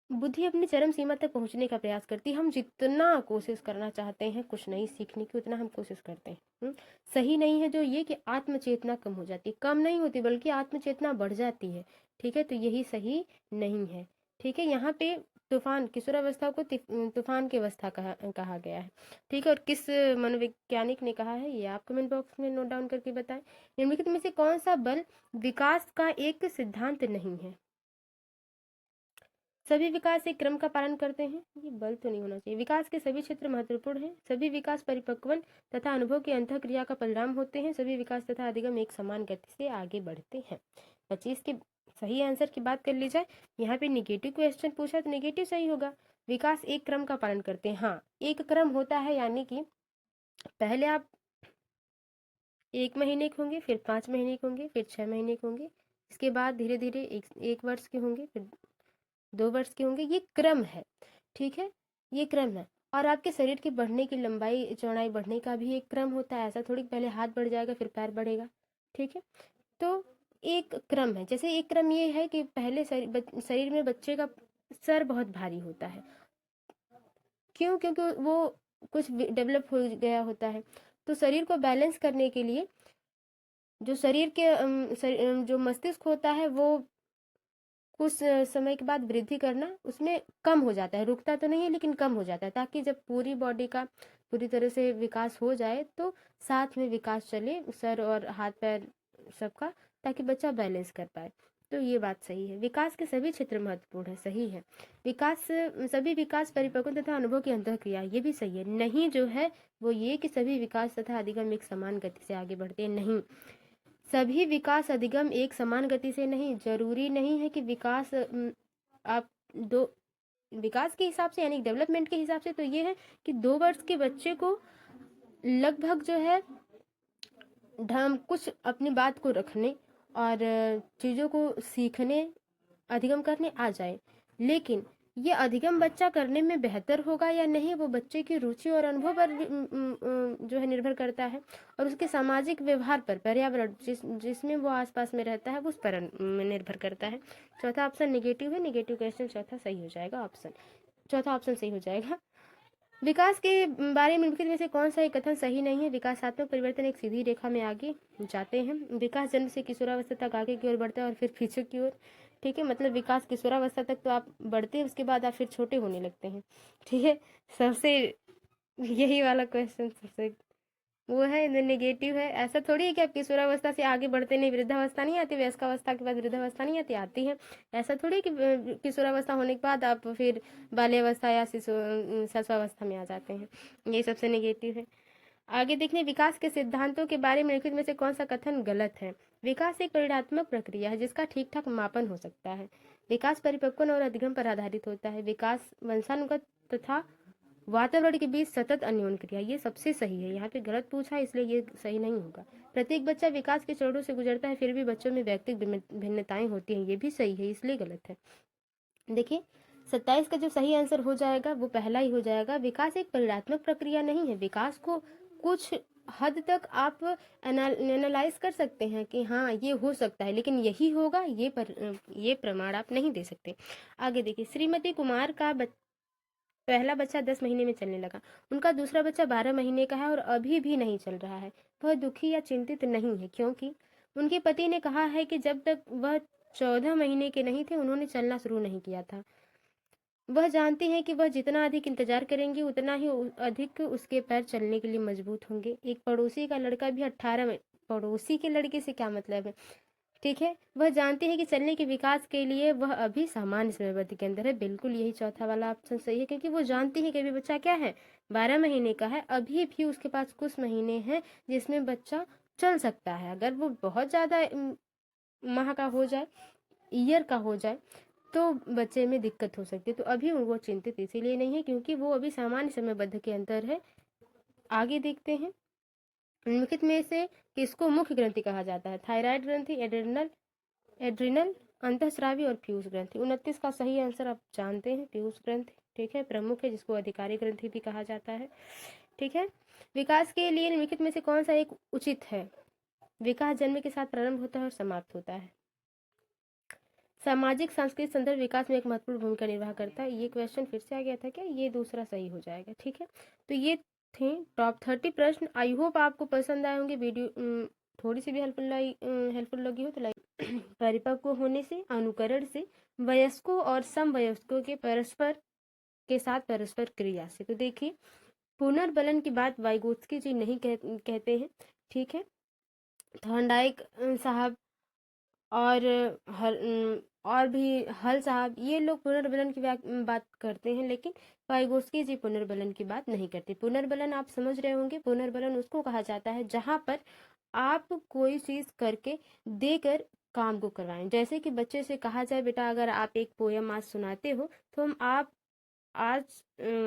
बुद्धि अपनी चरम सीमा तक पहुंचने का प्रयास करती है। हम जितना कोशिश करना चाहते हैं कुछ नहीं सीखने की, उतना हम कोशिश करते हैं। सही नहीं है जो ये कि आत्मचेतना कम हो जाती है, कम नहीं होती बल्कि आत्मचेतना बढ़ जाती है। ठीक है, तो यही सही नहीं है। ठीक है, यहाँ पे तूफान, किशोरावस्था को तूफान की अवस्था कहा गया है। ठीक है, और किस मनोवैज्ञानिक ने कहा है ये आप कमेंट बॉक्स में नोट डाउन करके बताएं। निम्नलिखित में से कौन सा बल विकास का एक सिद्धांत नहीं है? सभी विकास एक क्रम का पालन करते हैं, ये बल तो नहीं होना चाहिए। विकास के सभी क्षेत्र महत्वपूर्ण हैं, सभी विकास परिपक्वन तथा अनुभव की अंतःक्रिया का परिणाम होते हैं, सभी विकास तथा अधिगम एक समान गति से आगे बढ़ते हैं। 25 के सही आंसर की बात कर ली जाए, यहाँ पे निगेटिव क्वेश्चन पूछा तो निगेटिव सही होगा। विकास एक क्रम का पालन करते हैं, हाँ, एक क्रम होता है, यानी कि पहले आप 1 महीने के होंगे, फिर 5 महीने के होंगे, फिर 6 महीने के होंगे, इसके बाद धीरे धीरे एक वर्ष के होंगे, फिर 2 वर्ष के होंगे, ये क्रम है। ठीक है, ये क्रम है। और आपके शरीर की बढ़ने की लंबाई चौड़ाई बढ़ने का भी एक क्रम होता है, ऐसा थोड़ी पहले हाथ बढ़ जाएगा फिर पैर बढ़ेगा। ठीक है, तो एक क्रम है। जैसे एक क्रम ये है कि पहले शरीर में बच्चे का सर बहुत भारी होता है, क्यों? क्योंकि वो कुछ डेवलप हो गया होता है। तो शरीर को बैलेंस करने के लिए जो शरीर के जो मस्तिष्क होता है वो कुछ समय के बाद वृद्धि करना उसमें कम हो जाता है, रुकता तो नहीं है लेकिन कम हो जाता है, ताकि जब पूरी बॉडी का पूरी तरह से विकास हो जाए तो साथ में विकास चले सर और हाथ पैर सबका, ताकि बच्चा बैलेंस कर पाए। तो ये बात सही है। विकास के सभी क्षेत्र महत्वपूर्ण है, सही है। विकास, सभी विकास परिपक्व तथा अनुभव की अंतःक्रिया, ये भी सही है। नहीं जो है वो ये कि सभी विकास तथा अधिगम एक समान गति से आगे बढ़ते हैं, नहीं। सभी विकास अधिगम एक समान गति से नहीं, जरूरी नहीं है कि विकास आप दो विकास के हिसाब से यानी डेवलपमेंट के हिसाब से तो ये है कि 2 वर्ष के बच्चे को लगभग जो है ढंग कुछ अपनी बात को रखने और चीज़ों को सीखने अधिगम करने आ जाए, लेकिन ये अधिगम बच्चा करने में बेहतर होगा या नहीं वो बच्चे की रुचि और अनुभव पर जो है निर्भर करता है, और उसके सामाजिक व्यवहार पर, पर्यावरण जिसमें वो आसपास में रहता है वो उस पर निर्भर करता है। चौथा ऑप्शन नेगेटिव है, नेगेटिव क्वेश्चन चौथा सही हो जाएगा, चौथा ऑप्शन सही हो जाएगा। विकास के बारे में निम्नलिखित में से कौन सा एक कथन सही नहीं है? विकासात्मक परिवर्तन एक सीधी रेखा में आगे जाते हैं। विकास जन्म से किशोरावस्था तक आगे की ओर बढ़ता है और फिर पीछे की ओर। ठीक है, मतलब विकास किशोरावस्था तक तो आप बढ़ते हैं, उसके बाद आप फिर छोटे होने लगते हैं। ठीक है, सबसे यही वाला क्वेश्चन सबसे वो है, नेगेटिव है। ऐसा थोड़ी है कि आप किशोरावस्था से आगे बढ़ते नहीं, वृद्धावस्था नहीं आती, वयस्कावस्था के बाद वृद्धावस्था नहीं आती, आती है। ऐसा थोड़ी है कि किशोरावस्था होने के बाद आप फिर बाल्यावस्था या शिशुअवस्था में आ जाते हैं। ये सबसे नेगेटिव है। आगे देखने, विकास के सिद्धांतों के बारे में निम्नलिखित में से कौन सा कथन गलत है? विकास एक परिणात्मक प्रक्रिया है जिसका ठीक ठाक मापन हो सकता है। विकास परिपक्वन और अधिगम पर आधारित होता है। विकास वंशानुगत तथा वातावरण के बीच सतत अन्योन्य क्रिया, ये सबसे सही है। यहाँ पे गलत पूछा है इसलिए ये सही नहीं होगा। प्रत्येक बच्चा विकास के चरणों से गुजरता है, फिर भी बच्चों में व्यक्तिगत भिन्नताएं होती हैं, ये भी सही है, इसलिए गलत है। देखिए 27 का जो सही आंसर हो जाएगा वो पहला ही हो जाएगा। विकास एक परिणात्मक प्रक्रिया नहीं है। विकास को कुछ हद तक आप एनालाइज कर सकते हैं कि हाँ ये हो सकता है, लेकिन यही होगा ये प्रमाण आप नहीं दे सकते। आगे देखिए, श्रीमती कुमार का पहला बच्चा 10 महीने में चलने लगा, उनका दूसरा बच्चा 12 महीने का है और अभी भी नहीं चल रहा है। वह दुखी या चिंतित नहीं है क्योंकि उनके पति ने कहा है कि जब तक वह 14 महीने के नहीं थे उन्होंने चलना शुरू नहीं किया था। वह जानती हैं कि वह जितना अधिक इंतजार करेंगी उतना ही अधिक उसके पैर चलने के लिए मजबूत होंगे। एक पड़ोसी का लड़का भी 18 में, पड़ोसी के लड़के से क्या मतलब है? ठीक है, वह जानती है कि चलने के विकास के लिए वह अभी सामान्य समयावधि के अंदर है। बिल्कुल यही चौथा वाला ऑप्शन सही है, क्योंकि वो जानती है कि अभी बच्चा क्या है, 12 महीने का है, अभी भी उसके पास कुछ महीने हैं जिसमें बच्चा चल सकता है। अगर वो बहुत ज़्यादा माह का हो जाए, ईयर का हो जाए, तो बच्चे में दिक्कत हो सकती है। तो अभी वो चिंतित इसीलिए नहीं है क्योंकि वो अभी सामान्य समयबद्ध के अंदर है। आगे देखते हैं, निम्नलिखित में से किसको मुख्य ग्रंथि कहा जाता है? थायराइड ग्रंथि, एड्रिनल, अंतःस्रावी और पीयूष ग्रंथि। 29 का सही आंसर आप जानते हैं, पीयूष ग्रंथि। ठीक है, प्रमुख है जिसको अधिकारी ग्रंथि भी कहा जाता है। ठीक है, विकास के लिए निम्नलिखित में से कौन सा एक उचित है? विकास जन्म के साथ प्रारंभ होता है और समाप्त होता है। सामाजिक सांस्कृतिक संदर्भ विकास में एक महत्वपूर्ण भूमिका निर्वाह करता है। ये क्वेश्चन फिर से आ गया था क्या? ये दूसरा सही हो जाएगा। ठीक है, तो ये थे टॉप 30 प्रश्न। आई होप आपको पसंद आए होंगे। वीडियो थोड़ी सी भी हेल्पफुल लगी हो तो लाइक। परिपक्व होने से, अनुकरण से, वयस्कों और समवयस्कों के परस्पर के साथ परस्पर क्रिया से। तो देखिए, पुनर्बलन की बात वाइगोत्स्की जी नहीं कहते हैं। ठीक है, थॉर्नडाइक साहब और और भी हल साहब, ये लोग पुनर्बलन की बात करते हैं, लेकिन वाइगोत्स्की जी पुनर्बलन की बात नहीं करते। पुनर्बलन आप समझ रहे होंगे, पुनर्बलन उसको कहा जाता है जहां पर आप कोई चीज करके देकर काम को करवाएं। जैसे कि बच्चे से कहा जाए, बेटा अगर आप एक पोयम आज सुनाते हो तो हम आप आज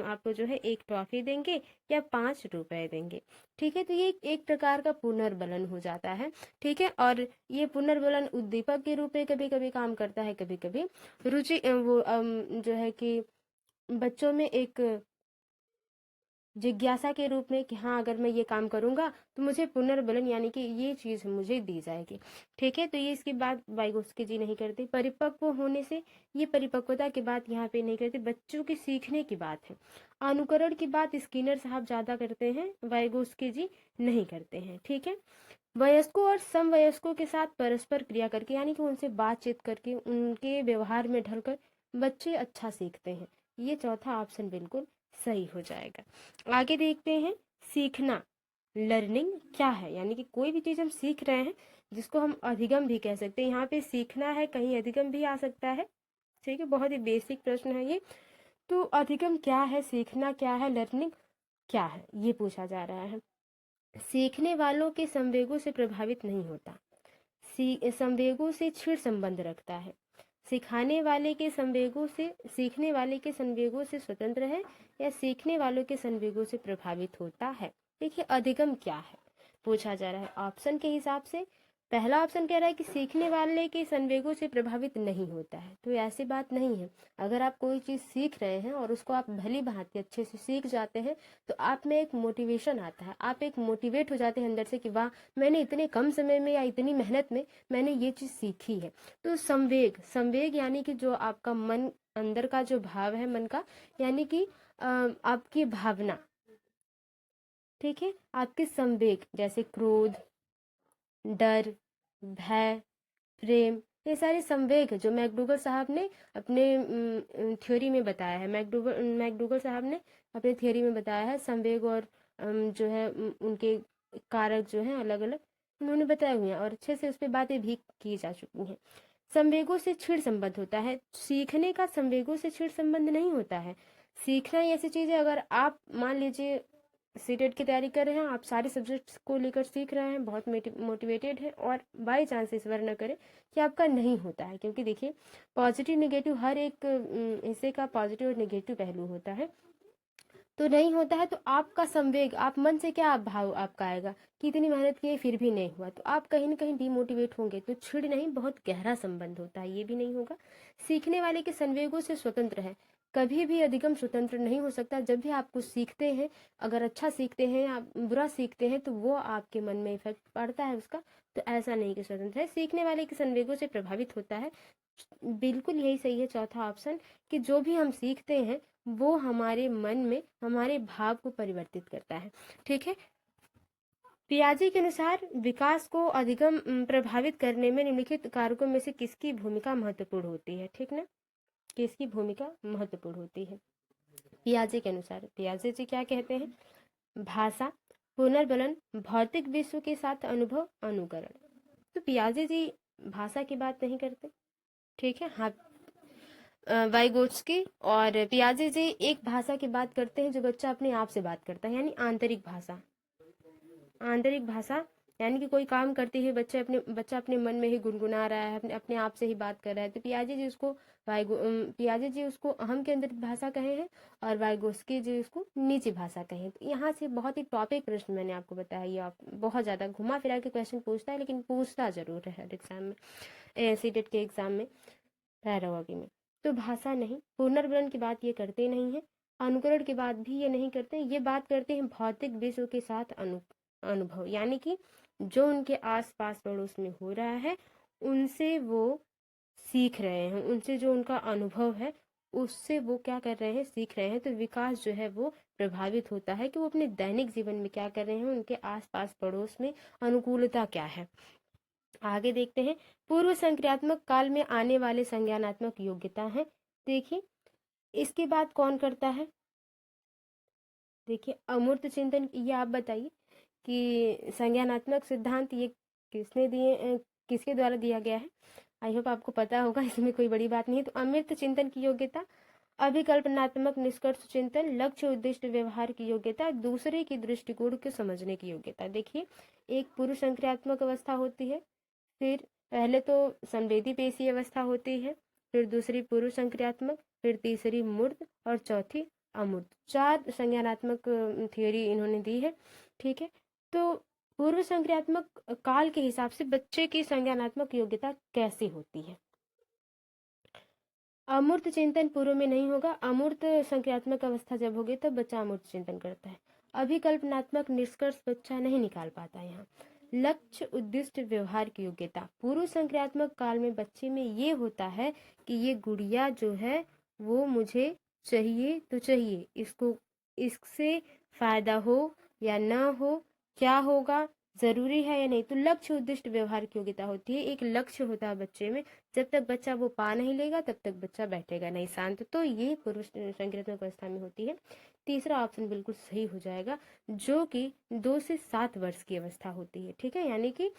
आपको जो है एक ट्रॉफी देंगे या 5 रुपए देंगे। ठीक है, तो ये एक प्रकार का पुनर्बलन हो जाता है। ठीक है, और ये पुनर्बलन उद्दीपक के रूप में कभी कभी काम करता है, कभी कभी रुचि वो जो है कि बच्चों में एक जिज्ञासा के रूप में कि हाँ अगर मैं ये काम करूंगा तो मुझे पुनर्बलन यानी कि ये चीज मुझे दी जाएगी। ठीक है, तो ये इसकी बात वाइगोत्स्की जी नहीं करते। परिपक्व होने से, ये परिपक्वता की बात यहाँ पे नहीं करते, बच्चों के सीखने की बात है। अनुकरण की बात स्किनर साहब ज्यादा करते हैं, वाइगोत्स्की जी नहीं करते हैं। ठीक है, वयस्कों और समवयस्कों के साथ परस्पर क्रिया करके यानी कि उनसे बातचीत करके उनके व्यवहार में ढलकर बच्चे अच्छा सीखते हैं। ये चौथा ऑप्शन बिल्कुल सही हो जाएगा। आगे देखते हैं, सीखना, लर्निंग क्या है? यानी कि कोई भी चीज हम सीख रहे हैं जिसको हम अधिगम भी कह सकते हैं। यहाँ पे सीखना है, कहीं अधिगम भी आ सकता है। ठीक है, बहुत ही बेसिक प्रश्न है ये। तो अधिगम क्या है, सीखना क्या है, लर्निंग क्या है, ये पूछा जा रहा है। सीखने वालों के संवेगों से प्रभावित नहीं होता। संवेगों से छिड़ संबंध रखता है। सीखने वाले के संवेगों से स्वतंत्र है या सीखने वालों के संवेगों से प्रभावित होता है। देखिए अधिगम क्या है पूछा जा रहा है। ऑप्शन के हिसाब से पहला ऑप्शन कह रहा है कि सीखने वाले के संवेगों से प्रभावित नहीं होता है, तो ऐसी बात नहीं है। अगर आप कोई चीज़ सीख रहे हैं और उसको आप भली भांति अच्छे से सीख जाते हैं तो आप में एक मोटिवेशन आता है, आप एक मोटिवेट हो जाते हैं अंदर से कि वाह, मैंने इतने कम समय में या इतनी मेहनत में मैंने ये चीज़ सीखी है। तो संवेग यानी कि जो आपका मन, अंदर का जो भाव है मन का, यानी कि आपकी भावना, ठीक है, आपके संवेग जैसे क्रोध, डर, भय, प्रेम, ये सारे संवेग है जो मैकडूगल साहब ने अपने थ्योरी में बताया है। मैकडूगल साहब ने अपने थ्योरी में बताया है संवेग और जो है उनके कारक जो हैं अलग अलग उन्होंने बताए हुए हैं और अच्छे से उस पर बातें भी की जा चुकी हैं। संवेगों से छिड़ संबंध होता है, सीखने का संवेगों से छिड़ संबंध नहीं होता है। सीखना ही ऐसी चीज़ है, अगर आप मान लीजिए सीटेट की तैयारी कर रहे हैं, आप सारे सब्जेक्ट्स को लेकर सीख रहे हैं, बहुत मोटिवेटेड है और बाई चांस इस बार न करें कि आपका नहीं होता है, क्योंकि देखिए पॉजिटिव निगेटिव हर एक हिस्से का पॉजिटिव और निगेटिव पहलू होता है। तो नहीं होता है तो आपका संवेग, आप मन से क्या भाव आपका आएगा कि इतनी मेहनत की फिर भी नहीं हुआ, तो आप कहीं ना कहीं डिमोटिवेट होंगे। तो छिड़ नहीं, बहुत गहरा संबंध होता है, ये भी नहीं होगा। सीखने वाले के संवेगों से स्वतंत्र है, कभी भी अधिगम स्वतंत्र नहीं हो सकता। जब भी आप कुछ सीखते हैं, अगर अच्छा सीखते हैं या बुरा सीखते हैं, तो वो आपके मन में इफेक्ट पड़ता है उसका। तो ऐसा नहीं कि स्वतंत्र है, सीखने वाले के संवेगों से प्रभावित होता है। बिल्कुल यही सही है चौथा ऑप्शन, कि जो भी हम सीखते हैं वो हमारे मन में हमारे भाव को परिवर्तित करता है। ठीक है, पियाजे के अनुसार विकास को अधिगम प्रभावित करने में निम्नलिखित कारकों में से किसकी भूमिका महत्वपूर्ण होती है। ठीक ना, किसकी भूमिका महत्वपूर्ण होती है पियाजे के अनुसार। पियाजे जी क्या कहते हैं, भाषा, पुनर्बलन, भौतिक विश्व के साथ अनुभव, अनुकरण। तो पियाजे जी भाषा की बात नहीं करते, ठीक है। हाँ, वाइगोट्स्की और पियाजे जी एक भाषा की बात करते हैं जो बच्चा अपने आप से बात करता है, यानी आंतरिक भाषा। आंतरिक भाषा यानी कि कोई काम करते हुए बच्चा अपने मन में ही गुनगुना रहा है, अपने आप से ही बात कर रहा है। तो पियाजे जी उसको अहम के अंदर भाषा कहे हैं और वाइगोट्स्की जी उसको निजी भाषा कहे हैं। तो यहाँ से बहुत ही टॉपिक प्रश्न मैंने आपको बताया, ये आप बहुत ज्यादा घुमा फिरा के क्वेश्चन पूछता है, लेकिन पूछता जरूर है एग्जाम में, सीटेट के एग्जाम में, पैरागॉजी में। तो भाषा नहीं, पुनर्वलन की बात ये करते नहीं है, अनुकरण की बात भी ये नहीं करते, ये बात करते हैं भौतिक विश्व के साथ अनुभव, यानी कि जो उनके आस पास पड़ोस में हो रहा है उनसे वो सीख रहे हैं, उनसे जो उनका अनुभव है उससे वो क्या कर रहे हैं, सीख रहे हैं। तो विकास जो है वो प्रभावित होता है कि वो अपने दैनिक जीवन में क्या कर रहे हैं, उनके आस पास पड़ोस में अनुकूलता क्या है। आगे देखते हैं, पूर्व संक्रियात्मक काल में आने वाले संज्ञानात्मक योग्यता है। देखिए इसके बाद कौन करता है, देखिए अमूर्त चिंतन, ये आप बताइए कि संज्ञानात्मक सिद्धांत ये किसके द्वारा दिया गया है। आई होप आपको पता होगा, इसमें कोई बड़ी बात नहीं है। तो अमूर्त चिंतन की योग्यता, अभिकल्पनात्मक निष्कर्ष चिंतन, लक्ष्य उद्दिष्ट व्यवहार की योग्यता, दूसरे की दृष्टिकोण को समझने की योग्यता। देखिए एक पूर्व संक्रियात्मक अवस्था होती है, फिर पहले तो संवेदी पेशी अवस्था होती है, फिर दूसरी पूर्व संक्रियात्मक, फिर तीसरी मूर्त और चौथी अमूर्त। 4 संज्ञानात्मक थियोरी इन्होंने दी है, ठीक है। तो पूर्व संक्रियात्मक काल के हिसाब से बच्चे की संज्ञानात्मक योग्यता कैसी होती है। अमूर्त चिंतन पूर्व में नहीं होगा, अमूर्त संक्रियात्मक अवस्था जब होगी तब बच्चा अमूर्त चिंतन करता है। अभिकल्पनात्मक निष्कर्ष बच्चा नहीं निकाल पाता यहाँ। लक्ष्य उद्दिष्ट व्यवहार की योग्यता, पूर्व संक्रियात्मक काल में बच्चे में ये होता है कि ये गुड़िया जो है वो मुझे चाहिए तो चाहिए, इससे फायदा हो या ना हो, क्या होगा, जरूरी है या नहीं। तो लक्ष्य उद्दिष्ट व्यवहार की योग्यता होती है, एक लक्ष्य होता है बच्चे में, जब तक बच्चा वो पा नहीं लेगा तब तक बच्चा बैठेगा नहीं शांत। तो ये पूर्व संक्रियात्मक अवस्था में होती है। तीसरा ऑप्शन बिल्कुल सही हो जाएगा, जो कि 2 से 7 वर्ष की अवस्था होती है, ठीक है। यानी कि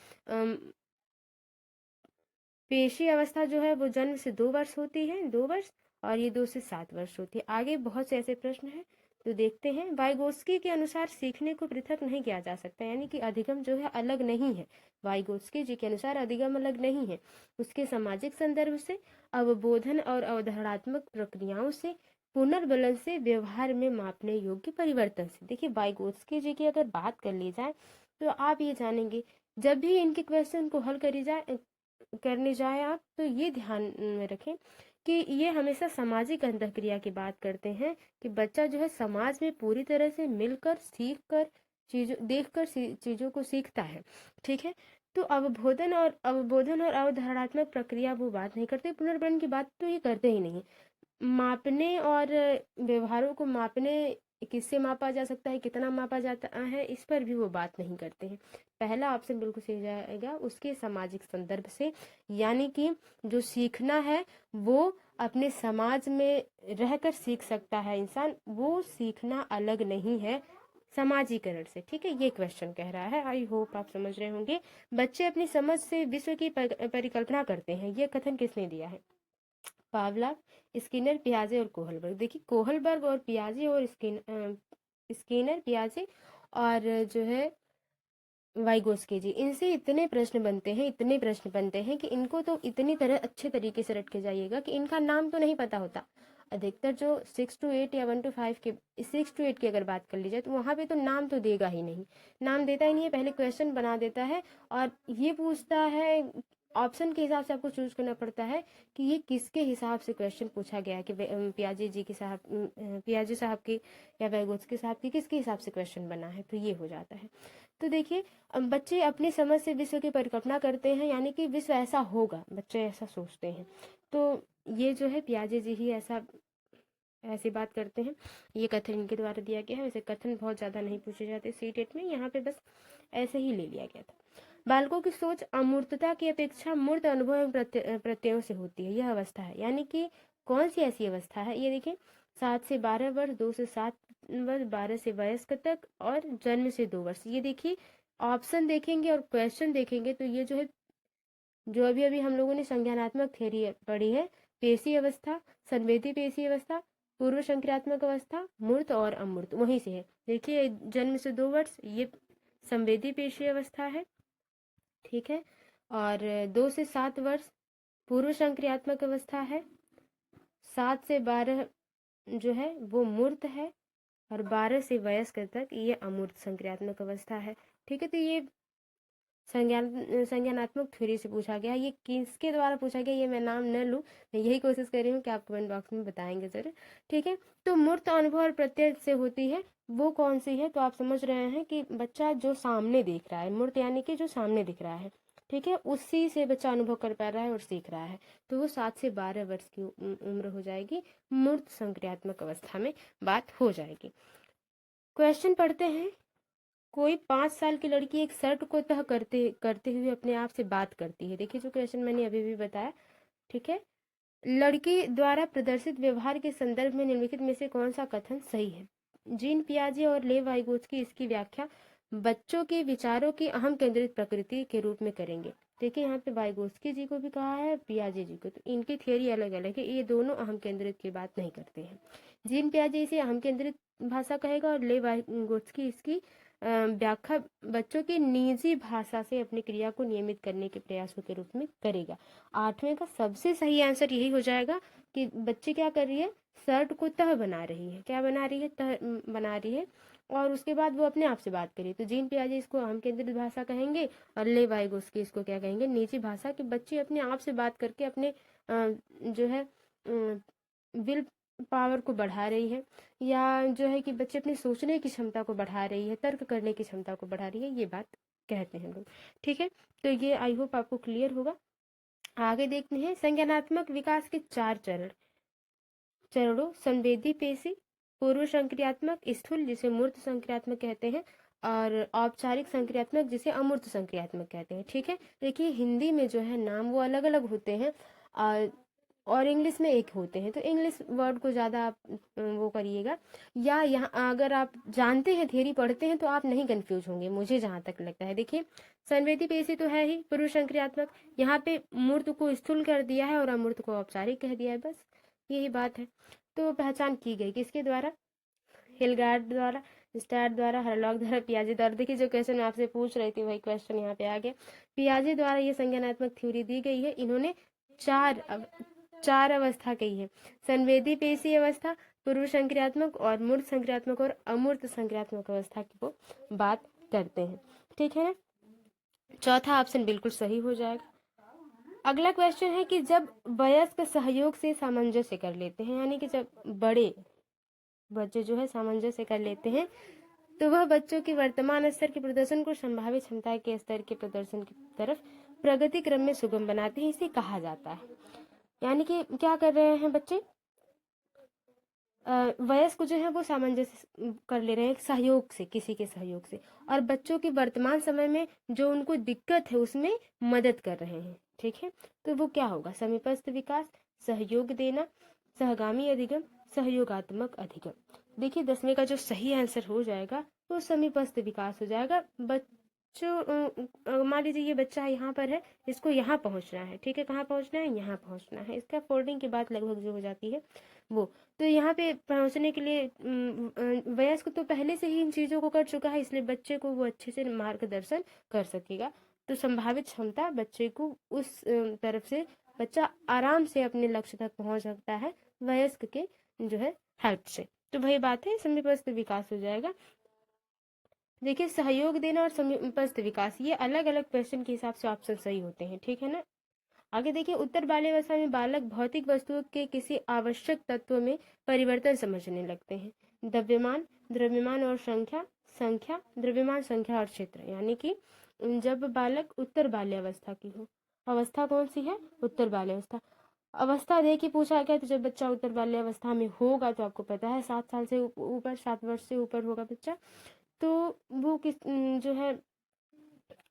पेशी अवस्था जो है वो जन्म से 2 वर्ष होती है, 2 वर्ष, और ये 2 से 7 वर्ष होती है। आगे बहुत से ऐसे प्रश्न हैं तो देखते हैं, वाइगोत्स्की के अनुसार सीखने को पृथक नहीं किया जा सकता, यानी कि अधिगम जो है अलग नहीं है। वाइगोत्स्की जी के अनुसार अधिगम अलग नहीं है, उसके सामाजिक संदर्भ से, अवबोधन और अवधारणात्मक प्रक्रियाओं से, पुनर्बलन से, व्यवहार में मापने योग्य परिवर्तन से। देखिए वाइगोत्स्की जी की अगर बात कर ली जाए तो आप ये जानेंगे, जब भी इनके क्वेश्चन को हल करने जाए आप, तो ये ध्यान में रखें कि ये हमेशा सामाजिक अंतःक्रिया की बात करते हैं, कि बच्चा जो है समाज में पूरी तरह से मिलकर, सीख कर, देखकर चीजों को सीखता है। ठीक है, तो अवबोधन और अवधारणात्मक प्रक्रिया वो बात नहीं करते, पुनर्बलन की बात तो ये करते ही नहीं। मापने और व्यवहारों को मापने, किससे मापा जा सकता है, कितना मापा जाता है, इस पर भी वो बात नहीं करते हैं। पहला ऑप्शन बिल्कुल सही जाएगा, उसके सामाजिक संदर्भ से, यानी कि जो सीखना है वो अपने समाज में रहकर सीख सकता है इंसान, वो सीखना अलग नहीं है समाजीकरण से। ठीक है, ये क्वेश्चन कह रहा है, आई होप आप समझ रहे होंगे। बच्चे अपनी समझ से विश्व की परिकल्पना करते हैं, ये कथन किसने दिया है? पावलाव, स्किनर, पियाजे और कोहलबर्ग। देखिए कोहलबर्ग और पियाजे और स्किनर, पियाजे और जो है वाइगोस्की जी, इनसे इतने प्रश्न बनते हैं, इतने प्रश्न बनते हैं कि इनको तो इतनी तरह अच्छे तरीके से रट के जाइएगा कि इनका नाम तो नहीं पता होता। अधिकतर जो 6 to 8 या 1 to 5 के, 6 to 8 की अगर बात कर ली जाए तो वहां पे तो नाम तो देगा ही नहीं, नाम देता ही नहीं है, पहले क्वेश्चन बना देता है और ये पूछता है, ऑप्शन के हिसाब से आपको चूज करना पड़ता है कि ये किसके हिसाब से क्वेश्चन पूछा गया है, कि पियाजे जी के साहब, पियाजे साहब की या वैगोत्स्की साहब की किसके हिसाब से क्वेश्चन बना है, तो ये हो जाता है। तो देखिए बच्चे अपनी समझ से विश्व की परिकल्पना करते हैं, यानी कि विश्व ऐसा होगा, बच्चे ऐसा सोचते हैं। तो ये जो है पियाजे जी ही ऐसी बात करते हैं, ये कथन इनके द्वारा दिया गया है। वैसे कथन बहुत ज़्यादा नहीं पूछे जाते सीटेट में, यहाँ पे बस ऐसे ही ले लिया गया था। बालकों की सोच अमूर्तता की अपेक्षा मूर्त अनुभव एवं प्रत्ययों से होती है, यह अवस्था है। यानी कि कौन सी ऐसी अवस्था है, ये देखिए 7 से 12 वर्ष, 2 से 7 वर्ष, 12 से वयस्क तक और जन्म से 2 वर्ष। ये देखिए ऑप्शन देखेंगे और क्वेश्चन देखेंगे तो ये जो है, जो अभी अभी हम लोगों ने संज्ञानात्मक थ्योरी पढ़ी है, पेशी अवस्था, संवेदी पेशी अवस्था, पूर्व संक्रियात्मक अवस्था, मूर्त और अमूर्त, वहीं से है। देखिए जन्म से 2 वर्ष ये संवेदी पेशी अवस्था है, ठीक है, और 2 से 7 वर्ष पूर्व संक्रियात्मक अवस्था है, 7 से 12 जो है वो मूर्त है, और 12 से वयस्क तक ये अमूर्त संक्रियात्मक अवस्था है। ठीक है, तो ये संज्ञानात्मक थ्योरी से पूछा गया। ये किसके द्वारा पूछा गया ये मैं नाम न लूँ, मैं यही कोशिश कर रही हूँ कि आप कमेंट बॉक्स में बताएंगे जरूर। ठीक है, तो मूर्त अनुभव और प्रत्यय से होती है, वो कौन सी है, तो आप समझ रहे हैं कि बच्चा जो सामने देख रहा है, मूर्त यानी कि जो सामने दिख रहा है, ठीक है, उसी से बच्चा अनुभव कर पा रहा है और सीख रहा है, तो वो 7 से 12 वर्ष की उम्र हो जाएगी, मूर्त संक्रियात्मक अवस्था में बात हो जाएगी। क्वेश्चन पढ़ते हैं। कोई 5 साल की लड़की एक शर्ट को तह करते करते हुए अपने आप से बात करती है। देखिए जो क्वेश्चन मैंने अभी भी बताया, ठीक है, लड़की द्वारा प्रदर्शित व्यवहार के संदर्भ में निम्नलिखित में से कौन सा कथन सही है? जीन पियाजे और लेव वाइगोत्स्की इसकी व्याख्या बच्चों के विचारों की अहम केंद्रित प्रकृति के रूप में करेंगे। देखिए यहाँ पे वाइगोत्स्की जी को भी कहा है, पियाजे जी को, तो इनकी थियोरी अलग अलग है, ये दोनों अहम केंद्रित की बात नहीं करते हैं। जीन पियाजे इसे अहम केंद्रित भाषा कहेगा और लेव वाइगोत्स्की इसकी व्याख्या बच्चों की निजी भाषा से अपनी क्रिया को नियमित करने के प्रयासों के रूप में करेगा। 8वें का सबसे सही आंसर यही हो जाएगा कि बच्ची क्या कर रही है, शर्ट को तह बना रही है, क्या बना रही है, तह बना रही है, और उसके बाद वो अपने आप से बात करी। तो जीन पियाजे इसको अहम केंद्रित भाषा कहेंगे और ले वाइगोत्स्की इसको क्या कहेंगे, निजी भाषा, कि बच्ची अपने आप से बात करके अपने जो है विल पावर को बढ़ा रही है, या जो है कि बच्चे अपने सोचने की क्षमता को बढ़ा रही है, तर्क करने की क्षमता को बढ़ा रही है, ये बात कहते हैं लोग। ठीक है, तो ये आई होप आपको क्लियर होगा। आगे देखते हैं संज्ञानात्मक विकास के 4 चरणों, संवेदी पेशी, पूर्व संक्रियात्मक स्थूल जिसे मूर्त संक्रियात्मक कहते हैं, और औपचारिक संक्रियात्मक जिसे अमूर्त संक्रियात्मक कहते हैं। ठीक है, देखिए हिंदी में जो है नाम वो अलग अलग होते हैं और इंग्लिश में एक होते हैं, तो इंग्लिश वर्ड को ज़्यादा आप वो करिएगा, या यहाँ अगर आप जानते हैं, थियरी पढ़ते हैं, तो आप नहीं कंफ्यूज होंगे, मुझे जहाँ तक लगता है। देखिए संवेदी पेशी तो है ही पूर्व संक्रियात्मक, यहाँ पे मूर्त को स्थूल कर दिया है और अमूर्त को औपचारिक कह दिया है, बस यही बात है। तो पहचान की गई किसके द्वारा, हिलगार्ड द्वारा, स्टार्ट द्वारा, हरलॉक द्वारा, पियाजे द्वारा। देखिए जो क्वेश्चन मैं आपसे पूछ रही थी वही क्वेश्चन यहाँ पे आ गया। पियाजे द्वारा ये संज्ञानात्मक थ्योरी दी गई है। इन्होंने चार अवस्था कही है, संवेदी पेशी अवस्था, पूर्व संक्रियात्मक और मूर्त संक्रियात्मक और अमूर्त संक्रियात्मक अवस्था की वो बात करते हैं। ठीक है ना, चौथा ऑप्शन बिल्कुल सही हो जाएगा। अगला क्वेश्चन है कि जब वयस्क सहयोग से सामंजस्य कर लेते हैं, यानी कि जब बड़े बच्चे जो है सामंजस्य कर लेते हैं, तो वह बच्चों के वर्तमान स्तर के प्रदर्शन को संभावित क्षमता के स्तर के प्रदर्शन की तरफ प्रगति क्रम में सुगम बनाते हैं, इसे कहा जाता है। यानी कि क्या कर रहे हैं बच्चे, वयस्क जो है वो सामंजस्य कर ले रहे हैं सहयोग से, किसी के सहयोग से, और बच्चों की वर्तमान समय में जो उनको दिक्कत है उसमें मदद कर रहे हैं। ठीक है, तो वो क्या होगा, समीपस्थ विकास, सहयोग देना, सहगामी अधिगम, सहयोगात्मक अधिगम। देखिए 10वीं का जो सही आंसर हो जाएगा वो समीपस्थ विकास हो जाएगा। बच्चों मान लीजिए ये बच्चा यहाँ पर है, इसको यहाँ पहुँचना है, ठीक है, कहाँ पहुँचना है, यहाँ पहुँचना है, इसका फोल्डिंग की बात लगभग जो हो जाती है वो, तो यहाँ पे पहुँचने के लिए वयस्क तो पहले से ही इन चीज़ों को कर चुका है, इसलिए बच्चे को वो अच्छे से मार्गदर्शन कर सकेगा। तो संभावित क्षमता बच्चे को उस तरफ से बच्चा आराम से अपने लक्ष्य तक पहुँच सकता है वयस्क के जो है हेल्प से। तो वही बात है, समीपस्थ विकास हो जाएगा। देखिए सहयोग देना और समीपस्थ विकास ये अलग अलग क्वेश्चन के हिसाब से ऑप्शन सही होते हैं। ठीक है ना, आगे देखिए उत्तर बाल्यावस्था में बालक भौतिक वस्तुओं के किसी आवश्यक तत्व में परिवर्तन समझने लगते हैं। द्रव्यमान, द्रव्यमान और संख्या, संख्या, द्रव्यमान, संख्या और क्षेत्र। यानी कि जब बालक उत्तर बाल्यावस्था की हो, अवस्था कौन सी है, उत्तर बाल्यावस्था। अवस्था देखिए पूछा गया, तो जब बच्चा उत्तर बाल्यावस्था में होगा तो आपको पता है 7 साल से ऊपर, 7 वर्ष से ऊपर होगा बच्चा, तो वो किस जो है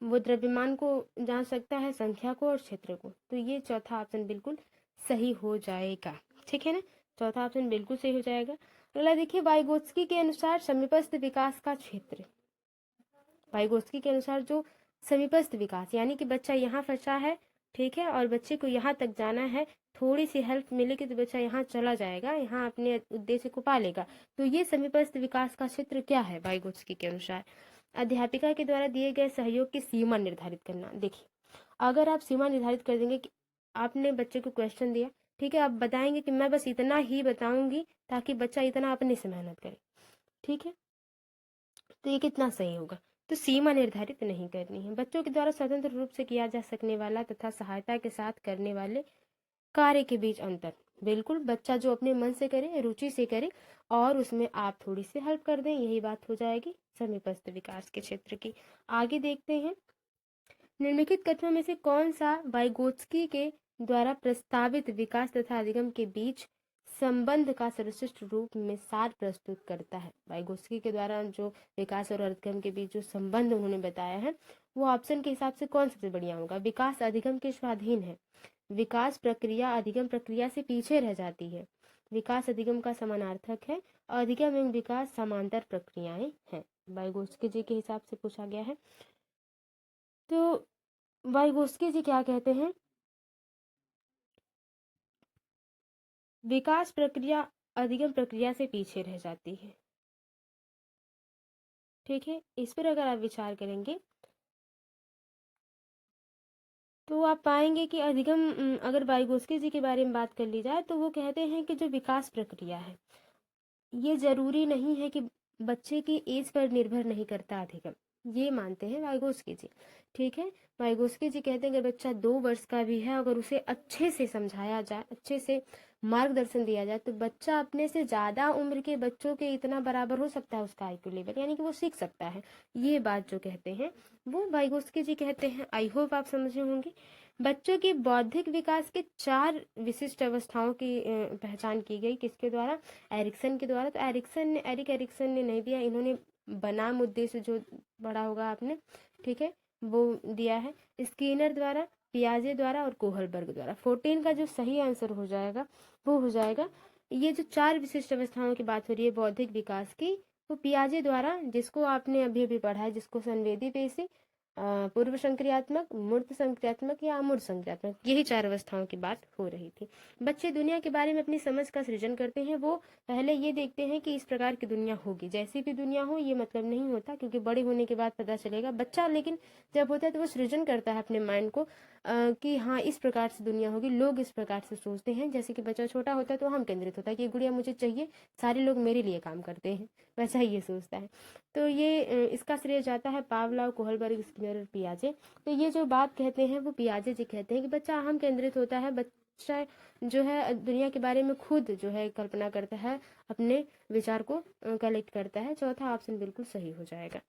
वो द्रव्यमान को जान सकता है, संख्या को और क्षेत्र को। तो ये चौथा ऑप्शन बिल्कुल सही हो जाएगा। ठीक है ना, चौथा ऑप्शन बिल्कुल सही हो जाएगा। अगला देखिए वाइगोत्स्की के अनुसार समीपस्थ विकास का क्षेत्र, वाइगोत्स्की के अनुसार जो समीपस्थ विकास यानी कि बच्चा यहाँ फंसा है, ठीक है, और बच्चे को यहाँ तक जाना है, थोड़ी सी हेल्प मिलेगी तो बच्चा यहाँ चला जाएगा, यहाँ अपने उद्देश्य को पा लेगा। तो ये समीपस्थ विकास का क्षेत्र क्या है वाइगोत्स्की के अनुसार, अध्यापिका के द्वारा दिए गए सहयोग की सीमा निर्धारित करना। देखिए अगर आप सीमा निर्धारित कर देंगे कि आपने बच्चे को क्वेश्चन दिया, ठीक है, आप बताएंगे कि मैं बस इतना ही बताऊंगी ताकि बच्चा इतना अपने से मेहनत करे, ठीक है, तो ये कितना सही होगा। तो सीमा निर्धारित नहीं करनी है। बच्चों के द्वारा स्वतंत्र रूप से किया जा सकने वाला तथा सहायता के साथ करने वाले कार्य के बीच अंतर, बिल्कुल बच्चा जो अपने मन से करे, रुचि से करे और उसमें आप थोड़ी सी हेल्प कर दें, यही बात हो जाएगी समीपस्थ विकास के क्षेत्र की। आगे देखते हैं, निम्नलिखित कथनों में से कौन सा वाइगोत्स्की के द्वारा प्रस्तावित विकास तथा अधिगम के बीच संबंध का सर्वश्रेष्ठ रूप में सार प्रस्तुत करता है। वाइगोत्स्की के द्वारा जो विकास और अधिगम के बीच जो संबंध उन्होंने बताया है वो ऑप्शन के हिसाब से कौन सबसे बढ़िया होगा। विकास अधिगम के स्वाधीन है, विकास प्रक्रिया अधिगम प्रक्रिया से पीछे रह जाती है, विकास अधिगम का समानार्थक है, अधिगम एवं विकास समांतर प्रक्रियाएं हैं। वाइगोत्स्की जी के हिसाब से पूछा गया है। तो वाइगोत्स्की जी क्या कहते हैं, विकास प्रक्रिया अधिगम प्रक्रिया से पीछे रह जाती है। ठीक है, इस पर अगर आप विचार करेंगे तो आप पाएंगे कि अधिगम अगर वाइगोत्स्की जी के बारे में बात कर ली जाए तो वो कहते हैं कि जो विकास प्रक्रिया है ये जरूरी नहीं है कि बच्चे की एज पर निर्भर नहीं करता अधिगम, ये मानते हैं वाइगोत्स्की जी। ठीक है, वाइगोत्स्की जी कहते हैं अगर बच्चा 2 वर्ष का भी है, अगर उसे अच्छे से समझाया जाए, अच्छे से मार्गदर्शन दिया जाए तो बच्चा अपने से ज्यादा उम्र के बच्चों के इतना बराबर हो सकता है उसका आईक्यू लेवल, यानी कि वो सीख सकता है। ये बात जो कहते हैं वो वाइगोत्स्की जी कहते हैं। आई होप आप समझे होंगे। बच्चों के बौद्धिक विकास के 4 विशिष्ट अवस्थाओं की पहचान की गई, किसके द्वारा, एरिक्सन के द्वारा। तो एरिक एरिक्सन ने नहीं दिया, इन्होंने बनाम उद्देश्य जो पढ़ा होगा आपने, ठीक है, वो दिया है, स्किनर द्वारा, पियाजे द्वारा और कोहलबर्ग द्वारा। 14 का जो सही आंसर हो जाएगा वो हो जाएगा, ये जो 4 विशिष्ट अवस्थाओं की बात हो रही है बौद्धिक विकास की, वो पियाजे द्वारा, जिसको आपने अभी अभी पढ़ा है, जिसको संवेदी पेशी, पूर्व संक्रियात्मक, मूर्त संक्रियात्मक या अमूर्त संक्रियात्मक, यही 4 अवस्थाओं की बात हो रही थी। बच्चे दुनिया के बारे में अपनी समझ का सृजन करते हैं। वो पहले ये देखते हैं कि इस प्रकार की दुनिया होगी, जैसी भी दुनिया हो ये मतलब नहीं होता, क्योंकि बड़े होने के बाद पता चलेगा। बच्चा लेकिन जब होता है तो वो सृजन करता है अपने माइंड को कि हाँ इस प्रकार से दुनिया होगी, लोग इस प्रकार से सोचते हैं। जैसे कि बच्चा छोटा होता है तो हम केंद्रित होता है कि गुड़िया मुझे चाहिए, सारे लोग मेरे लिए काम करते हैं, वैसा ही ये सोचता है। तो ये इसका श्रेय जाता है पावलोव, कोहलबर्ग, स्किनर और पियाजे। तो ये जो बात कहते हैं वो पियाजे जी कहते हैं कि बच्चा अहम केंद्रित होता है। बच्चा जो है दुनिया के बारे में खुद जो है कल्पना करता है, अपने विचार को कलेक्ट करता है। चौथा ऑप्शन बिल्कुल सही हो जाएगा।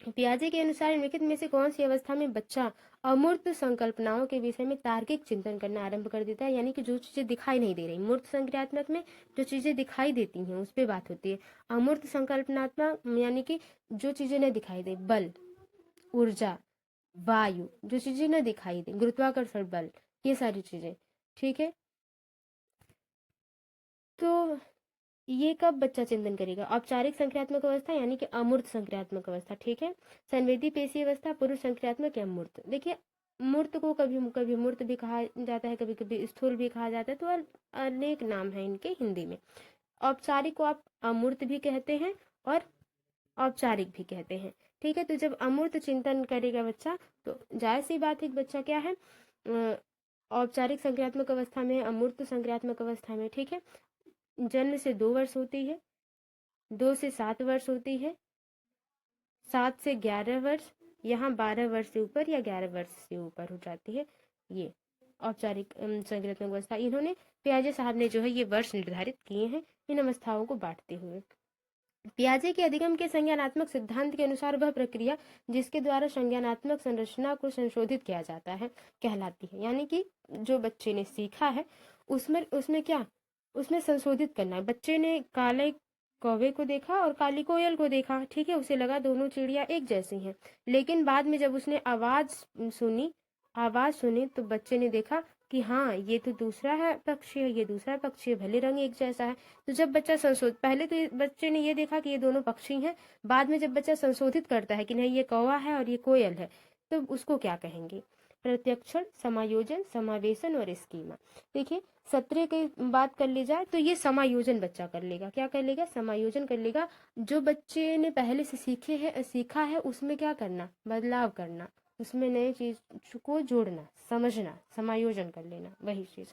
पियाजे के अनुसार निम्नलिखित में से कौन सी अवस्था में बच्चा अमूर्त संकल्पनाओं के विषय में तार्किक चिंतन करना आरंभ कर देता है, यानी कि जो चीजें दिखाई नहीं दे रही। मूर्त संक्रियात्मक में जो चीजें दिखाई देती हैं उस पर बात होती है। अमूर्त संकल्पनात्मक यानी कि जो चीजें न दिखाई दे, बल, ऊर्जा, वायु, जो चीजें न दिखाई दे, गुरुत्वाकर्षण बल, ये सारी चीजें। ठीक है, तो ये कब बच्चा चिंतन करेगा? औपचारिक संक्रियात्मक अवस्था यानी कि अमूर्त संक्रियात्मक अवस्था। ठीक है, संवेदी पेशी अवस्था, पूर्व संक्रियात्मक या मूर्त। देखिए मूर्त को कभी कभी मूर्त भी कहा जाता है, कभी कभी स्थूल भी कहा जाता है, तो अनेक नाम है इनके हिंदी में। औपचारिक को आप अमूर्त भी कहते हैं और औपचारिक भी कहते हैं। ठीक है, तो जब अमूर्त चिंतन करेगा बच्चा तो जाहिर सी बात है कि बच्चा क्या है औपचारिक संक्रियात्मक अवस्था में, अमूर्त संक्रियात्मक अवस्था में। ठीक है, जन्म से 2 वर्ष होती है, 2 से 7 वर्ष होती है, 7 से 11 वर्ष, यहाँ 12 वर्ष से ऊपर या 11 वर्ष से ऊपर हो जाती है। ये औपचारिक संक्रियात्मक अवस्था, इन्होंने पियाजे साहब ने जो है ये वर्ष निर्धारित किए हैं इन अवस्थाओं को बांटते हुए। पियाजे के अधिगम के संज्ञानात्मक सिद्धांत के अनुसार वह प्रक्रिया जिसके द्वारा संज्ञानात्मक संरचना को संशोधित किया जाता है कहलाती है। यानी कि जो बच्चे ने सीखा है उसमें उसमें क्या, उसमें संशोधित करना है। बच्चे ने काले कौवे को देखा और काली कोयल को देखा, ठीक है, उसे लगा दोनों चिड़िया एक जैसी हैं, लेकिन बाद में जब उसने आवाज सुनी तो बच्चे ने देखा कि हाँ ये तो दूसरा है पक्षी है, ये दूसरा पक्षी है, भले रंग एक जैसा है। तो जब बच्चा पहले तो बच्चे ने ये देखा कि ये दोनों पक्षी हैं, बाद में जब बच्चा संशोधित करता है कि नहीं ये कौवा है और ये कोयल है, तो उसको क्या कहेंगे? प्रत्यक्षण, समायोजन, समावेशन और स्कीमा। देखिए सत्रह की बात कर ली जाए तो ये समायोजन बच्चा कर लेगा। क्या कर लेगा? समायोजन कर लेगा। जो बच्चे ने पहले से सीखा है उसमें क्या करना? बदलाव करना, उसमें नए चीज को जोड़ना, समझना, समायोजन कर लेना, वही चीज।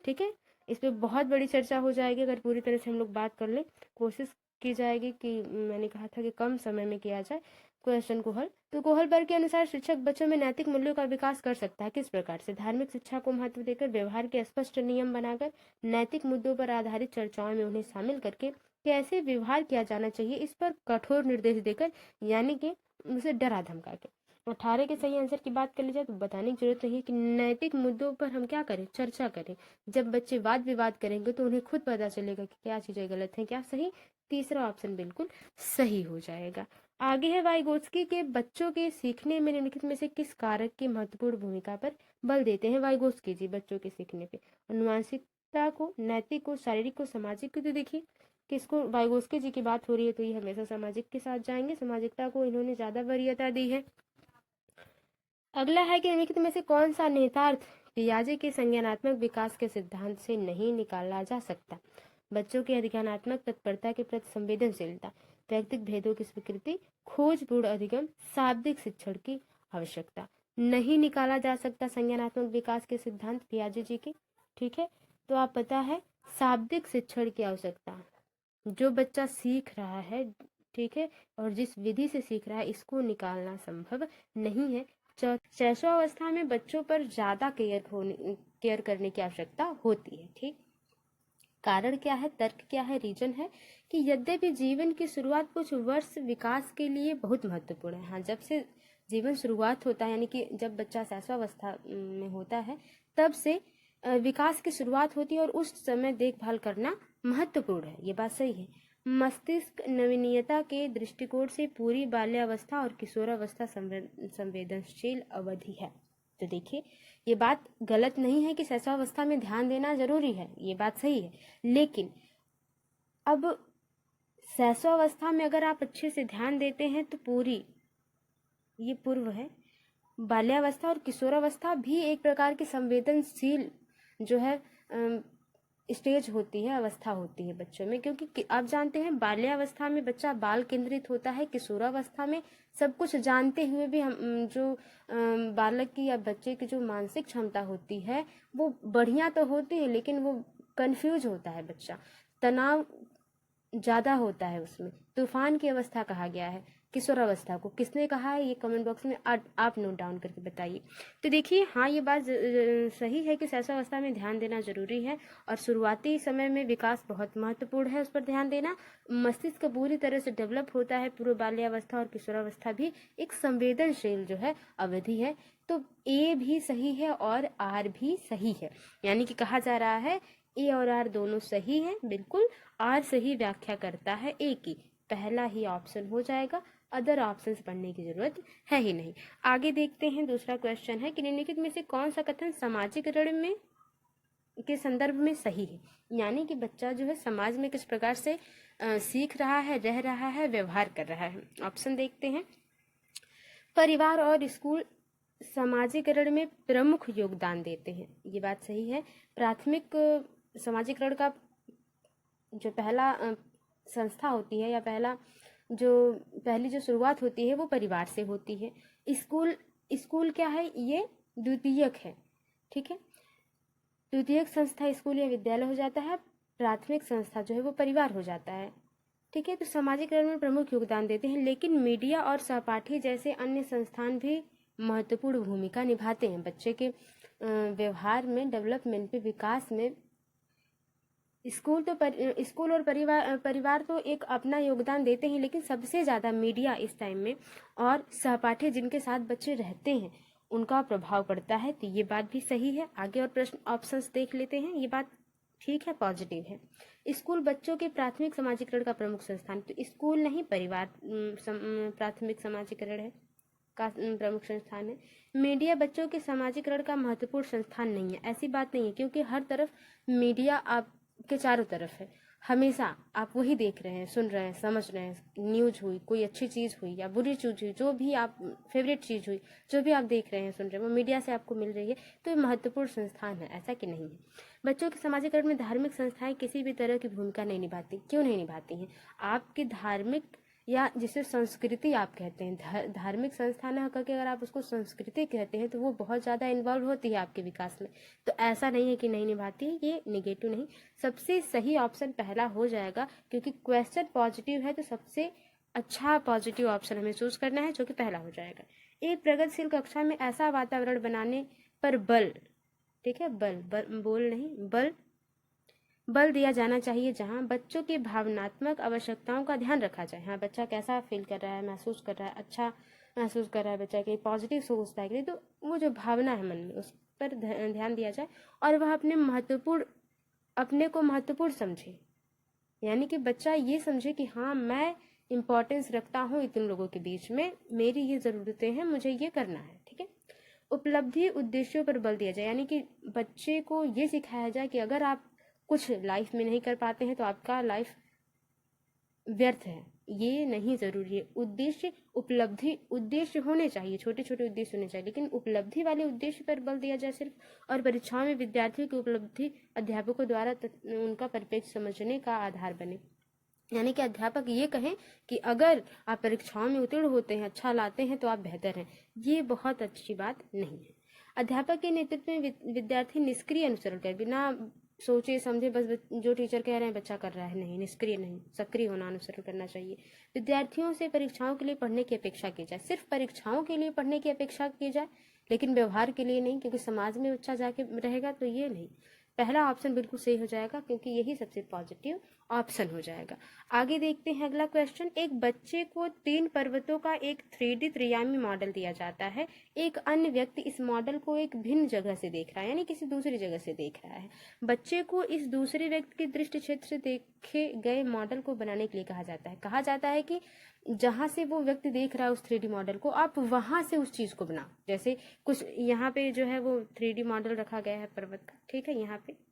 ठीक है, इस पे बहुत बड़ी चर्चा हो जाएगी अगर पूरी तरह से हम लोग बात कर लें। कोशिश की जाएगी कि मैंने कहा था कि कम समय में किया जाए क्वेश्चन को हल। तो कोहलबर्ग के अनुसार शिक्षक बच्चों में नैतिक मूल्यों का विकास कर सकता है। किस प्रकार से? धार्मिक शिक्षा को महत्व देकर, व्यवहार के स्पष्ट नियम बनाकर, नैतिक मुद्दों पर आधारित चर्चाओं में उन्हें शामिल करके, कैसे व्यवहार किया जाना चाहिए इस पर कठोर निर्देश देकर, यानी कि उसे डरा धमका के। 18 के सही आंसर की बात कर ली जाए तो बताने की जरूरत नहीं है कि नैतिक मुद्दों पर हम क्या करें? चर्चा करें। जब बच्चे वाद विवाद करेंगे तो उन्हें खुद पता चलेगा कि क्या चीजें गलत हैं क्या सही। तीसरा ऑप्शन बिल्कुल सही हो जाएगा। आगे है वाइगोत्स्की के बच्चों के सीखने में निम्नलिखित में से किस कारक की महत्वपूर्ण भूमिका पर बल देते हैं वाइगोत्स्की जी बच्चों के सीखने पे? अनुवांशिकता को, नैतिक को, शारीरिक को, सामाजिक को। तो देखिए किसको, वाइगोत्स्की जी की बात हो रही है तो ये हमेशा सामाजिक के साथ जाएंगे, सामाजिकता को इन्होंने ज्यादा वरीयता दी है। अगला है कि निम्नलिखित में से कौन सा निहितार्थ पियाजे के संज्ञानात्मक विकास के सिद्धांत से नहीं निकाला जा सकता? बच्चों की अधिज्ञानात्मक तत्परता के प्रति संवेदनशीलता, व्यक्तिगत भेदों की स्वीकृति, खोजपूर्ण अधिगम, शाब्दिक शिक्षण की आवश्यकता। नहीं निकाला जा सकता संज्ञानात्मक विकास के सिद्धांत पियाजे जी के। ठीक है, तो आप पता है शाब्दिक शिक्षण की आवश्यकता, जो बच्चा सीख रहा है, ठीक है, और जिस विधि से सीख रहा है इसको निकालना संभव नहीं है। शैशवावस्था में बच्चों पर ज्यादा केयर करने की आवश्यकता होती है। ठीक, कारण क्या है, तर्क क्या है, रीजन है कि यद्यपि जीवन की शुरुआत कुछ वर्ष विकास के लिए बहुत महत्वपूर्ण है। हाँ, जब से जीवन शुरुआत होता है यानी कि जब बच्चा शैशवावस्था में होता है तब से विकास की शुरुआत होती है और उस समय देखभाल करना महत्वपूर्ण है, ये बात सही है। मस्तिष्क नवीनीयता के दृष्टिकोण से पूरी बाल्यावस्था और किशोरावस्था संवेदनशील अवधि है। तो देखिए ये बात गलत नहीं है कि शैशवावस्था में ध्यान देना जरूरी है, ये बात सही है, लेकिन अब शैशवावस्था में अगर आप अच्छे से ध्यान देते हैं तो पूरी ये पूर्व है। बाल्यावस्था और किशोरावस्था भी एक प्रकार की संवेदनशील जो है स्टेज होती है, अवस्था होती है बच्चों में, क्योंकि आप जानते हैं बाल्यावस्था में बच्चा बाल केंद्रित होता है, किशोरावस्था में सब कुछ जानते हुए भी हम जो बालक की या बच्चे की जो मानसिक क्षमता होती है वो बढ़िया तो होती है, लेकिन वो कंफ्यूज होता है बच्चा, तनाव ज़्यादा होता है उसमें। तूफान की अवस्था कहा गया है किशोरावस्था को। किसने कहा है ये कमेंट बॉक्स में आप नोट डाउन करके बताइए। तो देखिए, हाँ ये बात सही है कि शैशवावस्था में ध्यान देना जरूरी है, और शुरुआती समय में विकास बहुत महत्वपूर्ण है, उस पर ध्यान देना। मस्तिष्क पूरी तरह से डेवलप होता है। पूर्व बाल्यावस्था और किशोरावस्था भी एक संवेदनशील जो है अवधि है। तो ए भी सही है और आर भी सही है, यानी कि कहा जा रहा है ए और आर दोनों सही है। बिल्कुल आर सही व्याख्या करता है ए की, पहला ही ऑप्शन हो जाएगा, अदर ऑप्शंस पढ़ने की जरूरत है ही नहीं। आगे देखते हैं, दूसरा क्वेश्चन है कि निम्नलिखित में से कौन सा कथन सामाजिकरण में के संदर्भ में सही है, यानी कि बच्चा जो है समाज में किस प्रकार से सीख रहा है, रह रहा है, व्यवहार कर रहा है। ऑप्शन देखते हैं। परिवार और स्कूल समाजीकरण में प्रमुख योगदान देते हैं, ये बात सही है। प्राथमिक समाजीकरण का जो पहला संस्था होती है या पहली जो शुरुआत होती है वो परिवार से होती है। स्कूल क्या है, ये द्वितीयक है, ठीक है। द्वितीयक संस्था स्कूल या विद्यालय हो जाता है, प्राथमिक संस्था जो है वो परिवार हो जाता है, ठीक है। तो समाजीकरण में प्रमुख योगदान देते हैं, लेकिन मीडिया और सहपाठी जैसे अन्य संस्थान भी महत्वपूर्ण भूमिका निभाते हैं बच्चे के व्यवहार में, डेवलपमेंट में, विकास में। स्कूल और परिवार तो एक अपना योगदान देते हैं, लेकिन सबसे ज़्यादा मीडिया इस टाइम में और सहपाठी जिनके साथ बच्चे रहते हैं उनका प्रभाव पड़ता है। तो ये बात भी सही है। आगे और प्रश्न ऑप्शंस देख लेते हैं। ये बात ठीक है, पॉजिटिव है। स्कूल बच्चों के प्राथमिक समाजीकरण का प्रमुख संस्थान, तो स्कूल नहीं, परिवार प्राथमिक समाजीकरण है का प्रमुख संस्थान है। मीडिया बच्चों के समाजीकरण का महत्वपूर्ण संस्थान नहीं है, ऐसी बात नहीं है, क्योंकि हर तरफ मीडिया आपके चारों तरफ है, हमेशा आप वही देख रहे हैं, सुन रहे हैं, समझ रहे हैं। न्यूज हुई, कोई अच्छी चीज़ हुई या बुरी चीज़ हुई, जो भी आप फेवरेट चीज़ हुई, जो भी आप देख रहे हैं, सुन रहे हैं, वो मीडिया से आपको मिल रही है। तो ये महत्वपूर्ण संस्थान है, ऐसा कि नहीं है। बच्चों के समाजीकरण में धार्मिक संस्थाएं किसी भी तरह की भूमिका नहीं निभाती। क्यों नहीं निभाती हैं? आपकी धार्मिक या जिसे संस्कृति आप कहते हैं, धार्मिक संस्थान है करके अगर आप उसको संस्कृति कहते हैं तो वो बहुत ज़्यादा इन्वॉल्व होती है आपके विकास में। तो ऐसा नहीं है कि नहीं निभाती है, ये निगेटिव नहीं। सबसे सही ऑप्शन पहला हो जाएगा, क्योंकि क्वेश्चन पॉजिटिव है तो सबसे अच्छा पॉजिटिव ऑप्शन हमें चूज करना है, जो कि पहला हो जाएगा। एक प्रगतिशील कक्षा में ऐसा वातावरण बनाने पर बल, ठीक है, बल दिया जाना चाहिए जहां बच्चों की भावनात्मक आवश्यकताओं का ध्यान रखा जाए। हाँ, बच्चा कैसा फील कर रहा है, महसूस कर रहा है, अच्छा महसूस कर रहा है, बच्चा के पॉजिटिव सोचता है कि नहीं, तो वो जो भावना है मन में उस पर ध्यान दिया जाए, और वह अपने को महत्वपूर्ण समझे, यानी कि बच्चा ये समझे कि हाँ, मैं इम्पोर्टेंस रखता हूँ इतने लोगों के बीच में, मेरी ये ज़रूरतें हैं, मुझे ये करना है, ठीक है। उपलब्धि उद्देश्यों पर बल दिया जाए, यानी कि बच्चे को ये सिखाया जाए कि अगर आप कुछ लाइफ में नहीं कर पाते हैं तो आपका लाइफ व्यर्थ है, ये नहीं जरूरी है। उद्देश्य होने चाहिए, छोटे छोटे उद्देश्य होने चाहिए, लेकिन उपलब्धि वाले उद्देश्य पर बल दिया जाए सिर्फ। और परीक्षाओं में विद्यार्थियों की उपलब्धि अध्यापकों द्वारा उनका परिप्रेक्ष्य समझने का आधार बने, यानी कि अध्यापक ये कहें कि अगर आप परीक्षाओं में उत्तीर्ण होते हैं, अच्छा लाते हैं, तो आप बेहतर हैं। ये बहुत अच्छी बात नहीं है। अध्यापक के नेतृत्व में विद्यार्थी निष्क्रिय अनुसरण कर, बिना सोचे समझे बस जो टीचर कह रहे हैं बच्चा कर रहा है, नहीं, निष्क्रिय नहीं, सक्रिय होना, अनुसरण करना चाहिए। विद्यार्थियों से परीक्षाओं के लिए पढ़ने की अपेक्षा की जाए, सिर्फ परीक्षाओं के लिए पढ़ने की अपेक्षा की जाए, लेकिन व्यवहार के लिए नहीं, क्योंकि समाज में बच्चा जाके रहेगा तो ये नहीं। पहला ऑप्शन बिल्कुल सही हो जाएगा, क्योंकि यही सबसे पॉजिटिव ऑप्शन हो जाएगा। आगे देखते हैं अगला क्वेश्चन। एक बच्चे को 3 पर्वतों का एक 3D त्रियामी मॉडल दिया जाता है। एक अन्य व्यक्ति इस मॉडल को एक भिन्न जगह से देख रहा है, यानी किसी दूसरी जगह से देख रहा है। बच्चे को इस दूसरे व्यक्ति के दृष्टि क्षेत्र से देखे गए मॉडल को बनाने के लिए कहा जाता है कि जहां से वो व्यक्ति देख रहा है उस 3D मॉडल को, आप वहां से उस चीज को बनाओ। जैसे कुछ यहाँ पे जो है वो 3D मॉडल रखा गया है पर्वत का, ठीक है, यहाँ पे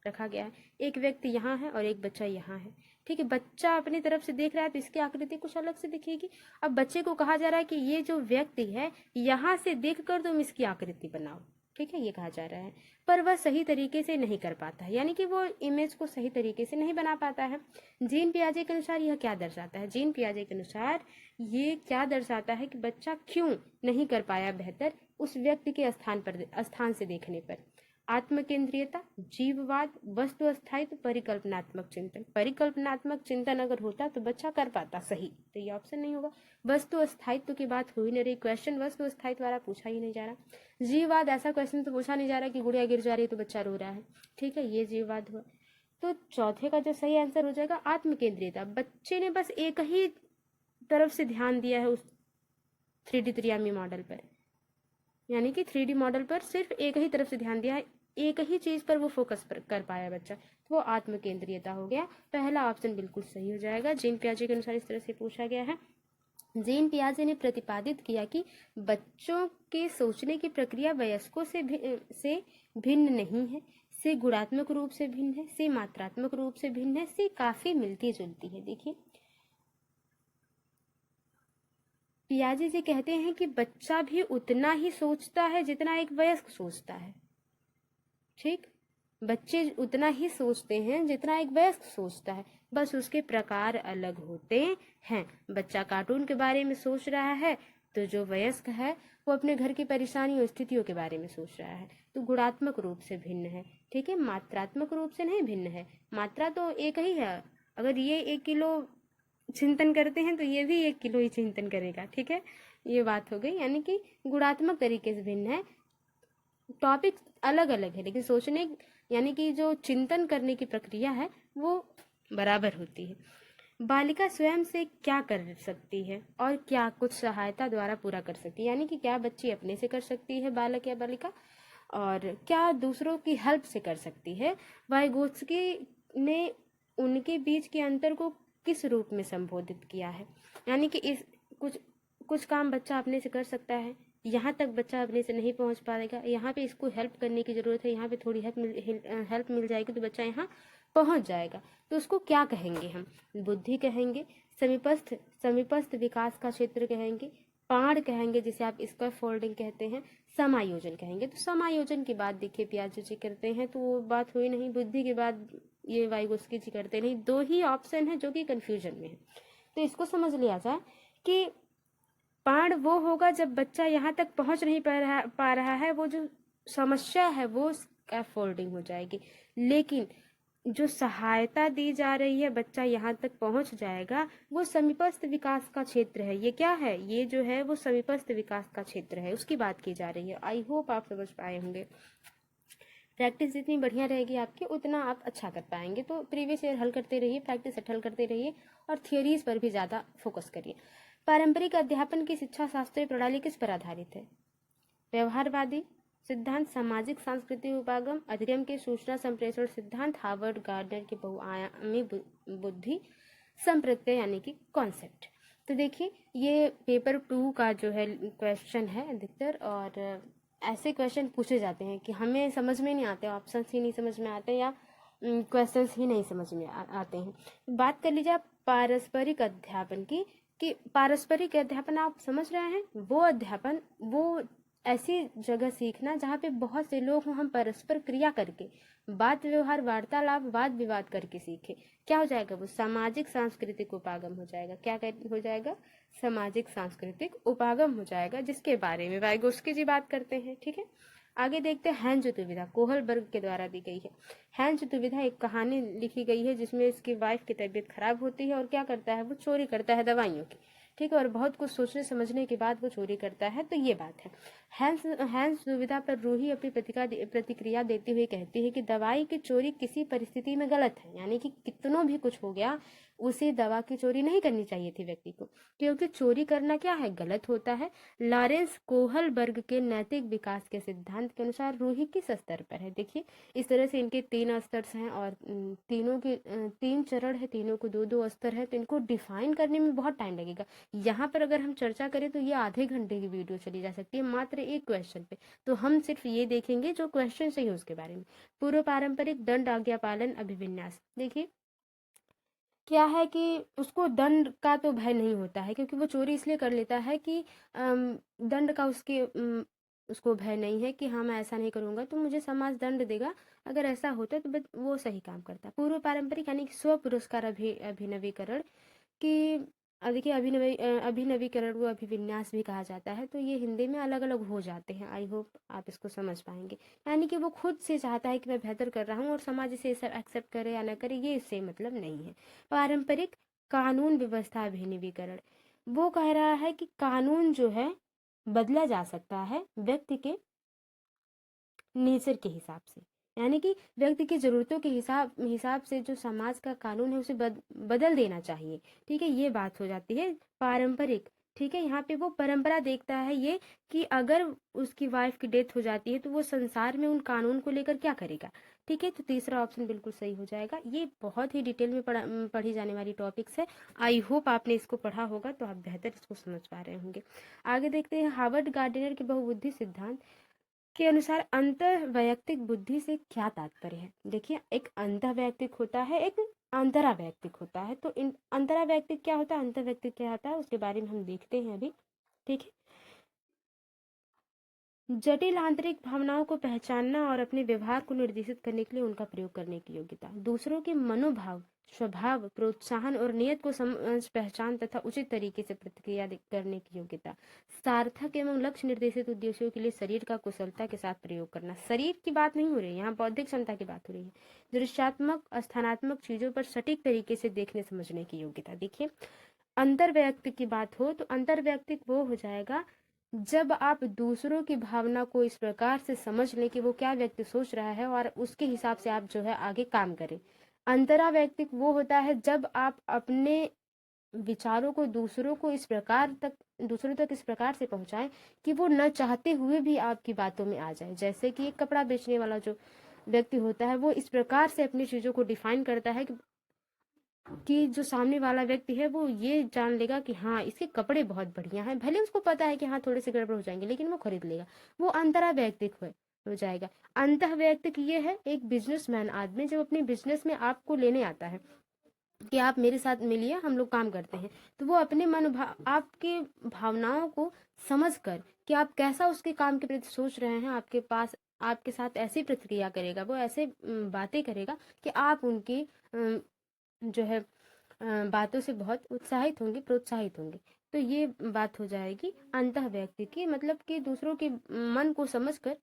रखा गया है, एक व्यक्ति यहाँ है और एक बच्चा यहाँ है। ठीक है, बच्चा अपनी तरफ से देख रहा है तो इसकी आकृति कुछ अलग से दिखेगी। अब बच्चे को कहा जा रहा है कि ये जो व्यक्ति है यहाँ से देखकर तुम इसकी आकृति बनाओ, ठीक है, ये कहा जा रहा है, पर वह सही तरीके से नहीं कर पाता है, यानी कि वो इमेज को सही तरीके से नहीं बना पाता है। जीन पियाजे के अनुसार यह क्या दर्शाता है? जीन पियाजे के अनुसार ये क्या दर्शाता है कि बच्चा क्यों नहीं कर पाया बेहतर उस व्यक्ति के स्थान से देखने पर? आत्मकेंद्रियता, जीववाद, वस्तु अस्थायित्व, परिकल्पनात्मक चिंतन। परिकल्पनात्मक चिंतन अगर होता तो बच्चा कर पाता सही, तो ये ऑप्शन नहीं होगा। वस्तु अस्थायित्व की बात हो ही नहीं रही, क्वेश्चन वस्तु अस्थायित्व वाला पूछा ही नहीं जा रहा। जीववाद, ऐसा क्वेश्चन तो पूछा नहीं जा रहा कि गुड़िया गिर जा रही है तो बच्चा रो रहा है, ठीक है, ये जीववाद हुआ। तो चौथे का जो सही आंसर हो जाएगा आत्मकेंद्रियता। बच्चे ने बस एक ही तरफ से ध्यान दिया है उस 3D त्रियामी मॉडल पर, यानी कि 3D मॉडल पर सिर्फ एक ही तरफ से ध्यान दिया है, एक ही चीज पर वो फोकस कर पाया बच्चा, तो वो आत्मकेंद्रियता हो गया। पहला ऑप्शन बिल्कुल सही हो जाएगा। जीन पियाजे के अनुसार इस तरह से पूछा गया है। जीन पियाजे ने प्रतिपादित किया कि बच्चों के सोचने की प्रक्रिया वयस्कों से भिन्न नहीं है, से गुणात्मक रूप से भिन्न है, से मात्रात्मक रूप से भिन्न है, से काफी मिलती जुलती है। देखिए, पियाजे जी कहते हैं कि बच्चा भी उतना ही सोचता है जितना एक वयस्क सोचता है, ठीक, बच्चे उतना ही सोचते हैं जितना एक वयस्क सोचता है, बस उसके प्रकार अलग होते हैं। बच्चा कार्टून के बारे में सोच रहा है तो जो वयस्क है वो अपने घर की परेशानियों स्थितियों के बारे में सोच रहा है, तो गुणात्मक रूप से भिन्न है, ठीक है, मात्रात्मक रूप से नहीं भिन्न है। मात्रा तो एक ही है, अगर ये 1 किलो चिंतन करते हैं तो ये भी 1 किलो ही चिंतन करेगा, ठीक है, ये बात हो गई। यानी कि गुणात्मक तरीके से भिन्न है, टॉपिक अलग अलग है लेकिन सोचने यानी कि जो चिंतन करने की प्रक्रिया है वो बराबर होती है। बालिका स्वयं से क्या कर सकती है और क्या कुछ सहायता द्वारा पूरा कर सकती है, यानी कि क्या बच्ची अपने से कर सकती है बालक या बालिका, और क्या दूसरों की हेल्प से कर सकती है। वाइगोत्स्की ने उनके बीच के अंतर को किस रूप में संबोधित किया है, यानी कि इस कुछ काम बच्चा अपने से कर सकता है, यहाँ तक बच्चा अपने से नहीं पहुँच पाएगा, यहाँ पे इसको हेल्प करने की ज़रूरत है, यहाँ पे थोड़ी हेल्प मिल जाएगी तो बच्चा यहाँ पहुँच जाएगा, तो उसको क्या कहेंगे हम? बुद्धि कहेंगे, समीपस्थ विकास का क्षेत्र कहेंगे, पाड़ कहेंगे जिसे आप स्क्वायर फोल्डिंग कहते हैं, समायोजन कहेंगे। तो समायोजन की बात देखिए पियाजे जी करते हैं तो वो बात हुई नहीं, बुद्धि की बात ये वाइगोत्स्की जी करते नहीं, 2 ही ऑप्शन है जो कि कंफ्यूजन में है। तो इसको समझ लिया जाए कि पाड़ वो होगा जब बच्चा यहाँ तक पहुँच नहीं पा रहा है, वो जो समस्या है वो स्कैफोल्डिंग हो जाएगी, लेकिन जो सहायता दी जा रही है बच्चा यहाँ तक पहुँच जाएगा वो समीपस्थ विकास का क्षेत्र है। ये क्या है? ये जो है वो समीपस्थ विकास का क्षेत्र है, उसकी बात की जा रही है। आई होप आप समझ पाए होंगे। प्रैक्टिस जितनी बढ़िया रहेगी आपकी उतना आप अच्छा कर पाएंगे, तो प्रीवियस ईयर हल करते रहिए, प्रैक्टिस हल करते रहिए और थियोरीज पर भी ज़्यादा फोकस करिए। पारंपरिक अध्यापन की शिक्षा शास्त्रीय प्रणाली किस पर आधारित है? व्यवहारवादी सिद्धांत, सामाजिक सांस्कृतिक उपागम, अधिगम के सूचना संप्रेषण सिद्धांत, हार्वर्ड गार्डनर की बहुआयामी बुद्धि संप्रत्यय यानी कि कॉन्सेप्ट। तो देखिए ये पेपर 2 का जो है क्वेश्चन है अधिकतर, और ऐसे क्वेश्चन पूछे जाते हैं कि हमें समझ में नहीं आते, ऑप्शन ही नहीं समझ में आते या क्वेश्चंस ही नहीं समझ में आते हैं। बात कर लीजिए आप पारस्परिक अध्यापन की, कि पारस्परिक अध्यापन आप समझ रहे हैं, वो अध्यापन वो ऐसी जगह सीखना जहाँ पे बहुत से लोग हों, हम परस्पर क्रिया करके बात व्यवहार वार्तालाप वाद विवाद करके सीखे। क्या हो जाएगा? वो सामाजिक सांस्कृतिक उपागम हो जाएगा। क्या हो जाएगा? सामाजिक सांस्कृतिक उपागम हो जाएगा, जिसके बारे में वाइगोत्स्की जी बात करते हैं। ठीक है, आगे देखते हैं हैंस दुविधा, कोहलबर्ग के द्वारा दी गई है। हैंस दुविधा एक कहानी लिखी गई है जिसमें इसकी वाइफ की तबीयत खराब होती है और क्या करता है, वो चोरी करता है दवाइयों की। ठीक है, और बहुत कुछ सोचने समझने के बाद वो चोरी करता है। तो ये बात है। हैंस दुविधा पर रूही अपनी प्रतिक्रिया देती हुई कहती है कि दवाई की चोरी किसी परिस्थिति में गलत है, यानी कि कितनों भी कुछ हो गया उसे दवा की चोरी नहीं करनी चाहिए थी व्यक्ति को, क्योंकि चोरी करना क्या है, गलत होता है। लॉरेंस कोहलबर्ग के नैतिक विकास के सिद्धांत के अनुसार रूही किस स्तर पर है? देखिए इस तरह से इनके 3 स्तर हैं और तीनों के 3 चरण है, तीनों को 2-2 स्तर है, तो इनको डिफाइन करने में बहुत टाइम लगेगा। यहाँ पर अगर हम चर्चा करें तो ये आधे घंटे की वीडियो चली जा सकती है मात्र एक क्वेश्चन पे, तो हम सिर्फ ये देखेंगे जो क्वेश्चन सही है उसके बारे में। पूर्व पारंपरिक दंड आज्ञा पालन अभिविन्यास, देखिए क्या है कि उसको दंड का तो भय नहीं होता है, क्योंकि वो चोरी इसलिए कर लेता है कि दंड का उसको भय नहीं है कि हाँ मैं ऐसा नहीं करूँगा तो मुझे समाज दंड देगा। अगर ऐसा होता तो वो सही काम करता। पूर्व पारंपरिक यानी कि स्व पुरस्कार अभिनवीकरण कि देखिए अभिनवीकरण को अभिविन्यास भी कहा जाता है, तो ये हिंदी में अलग अलग हो जाते हैं। आई होप आप इसको समझ पाएंगे। यानी कि वो खुद से चाहता है कि मैं बेहतर कर रहा हूँ और समाज इसे एक्सेप्ट करे या ना करे, ये इससे मतलब नहीं है। पारंपरिक कानून व्यवस्था अभिनवीकरण, वो कह रहा है कि कानून जो है बदला जा सकता है व्यक्ति के नेचर के हिसाब से, यानी कि व्यक्ति की ज़रूरतों के हिसाब से जो समाज का कानून है उसे बदल देना चाहिए। ठीक है, ये बात हो जाती है पारंपरिक। ठीक है, यहाँ पे वो परंपरा देखता है ये कि अगर उसकी वाइफ की डेथ हो जाती है तो वो संसार में उन कानून को लेकर क्या करेगा। ठीक है, तो तीसरा ऑप्शन बिल्कुल सही हो जाएगा। ये बहुत ही डिटेल में पढ़ी जाने वाली टॉपिक्स है। आई होप आपने इसको पढ़ा होगा तो आप बेहतर इसको समझ पा रहे होंगे। आगे देखते हैं हार्वर्ड गार्डनर के बहुबुद्धि सिद्धांत के अनुसार अंतर वैयक्तिक बुद्धि से क्या तात्पर्य है। देखिए, एक अंतर वैयक्तिक होता है, एक अंतरा वैयक्तिक होता है। तो इन अंतरा वैयक्तिक क्या होता है, अंतर वैयक्तिक क्या होता है, उसके बारे में हम देखते हैं अभी। ठीक है, जटिल आंतरिक भावनाओं को पहचानना और अपने व्यवहार को निर्देशित करने के लिए उनका प्रयोग करने की योग्यता। दूसरों के मनोभाव, स्वभाव, प्रोत्साहन और नियत को समझ पहचान तथा उचित तरीके से प्रतिक्रिया करने की योग्यता। सार्थक एवं लक्ष्य निर्देशित उद्देश्यों के लिए शरीर का कुशलता के साथ प्रयोग करना। शरीर की बात नहीं हो रही है यहाँ, बौद्धिक क्षमता की बात हो रही है। दृश्यात्मक स्थानात्मक चीजों पर सटीक तरीके से देखने समझने की योग्यता। देखिए, अंतर व्यक्तिक की बात हो तो अंतर व्यक्तिक वो हो जाएगा जब आप दूसरों की भावना को इस प्रकार से समझ लें कि वो क्या व्यक्ति सोच रहा है और उसके हिसाब से आप जो है आगे काम करें। अंतरा व्यक्तिक वो होता है जब आप अपने विचारों को दूसरों तक इस प्रकार से पहुंचाएं कि वो न चाहते हुए भी आपकी बातों में आ जाए। जैसे कि एक कपड़ा बेचने वाला जो व्यक्ति होता है वो इस प्रकार से अपनी चीजों को डिफाइन करता है कि जो सामने वाला व्यक्ति है वो ये जान लेगा कि हाँ इसके कपड़े बहुत बढ़िया हैं, भले उसको पता है कि हाँ थोड़े से गड़बड़ हो जाएंगे लेकिन वो खरीद लेगा। वो अंतरा वैयक्तिक हो जाएगा। अंतः वैयक्तिक ये है एक बिजनेसमैन आदमी जब अपने बिजनेस में आपको लेने आता है कि आप मेरे साथ मिलिए, हम लोग काम करते हैं, तो वो अपने आपके भावनाओं को समझ कर कि आप कैसा उसके काम के प्रति सोच रहे हैं, आपके साथ ऐसी प्रतिक्रिया करेगा, वो ऐसे बातें करेगा कि आप उनकी जो है बातों से बहुत उत्साहित होंगे, प्रोत्साहित होंगे। तो ये बात हो जाएगी अंतः व्यक्ति की, मतलब कि दूसरों के मन को समझकर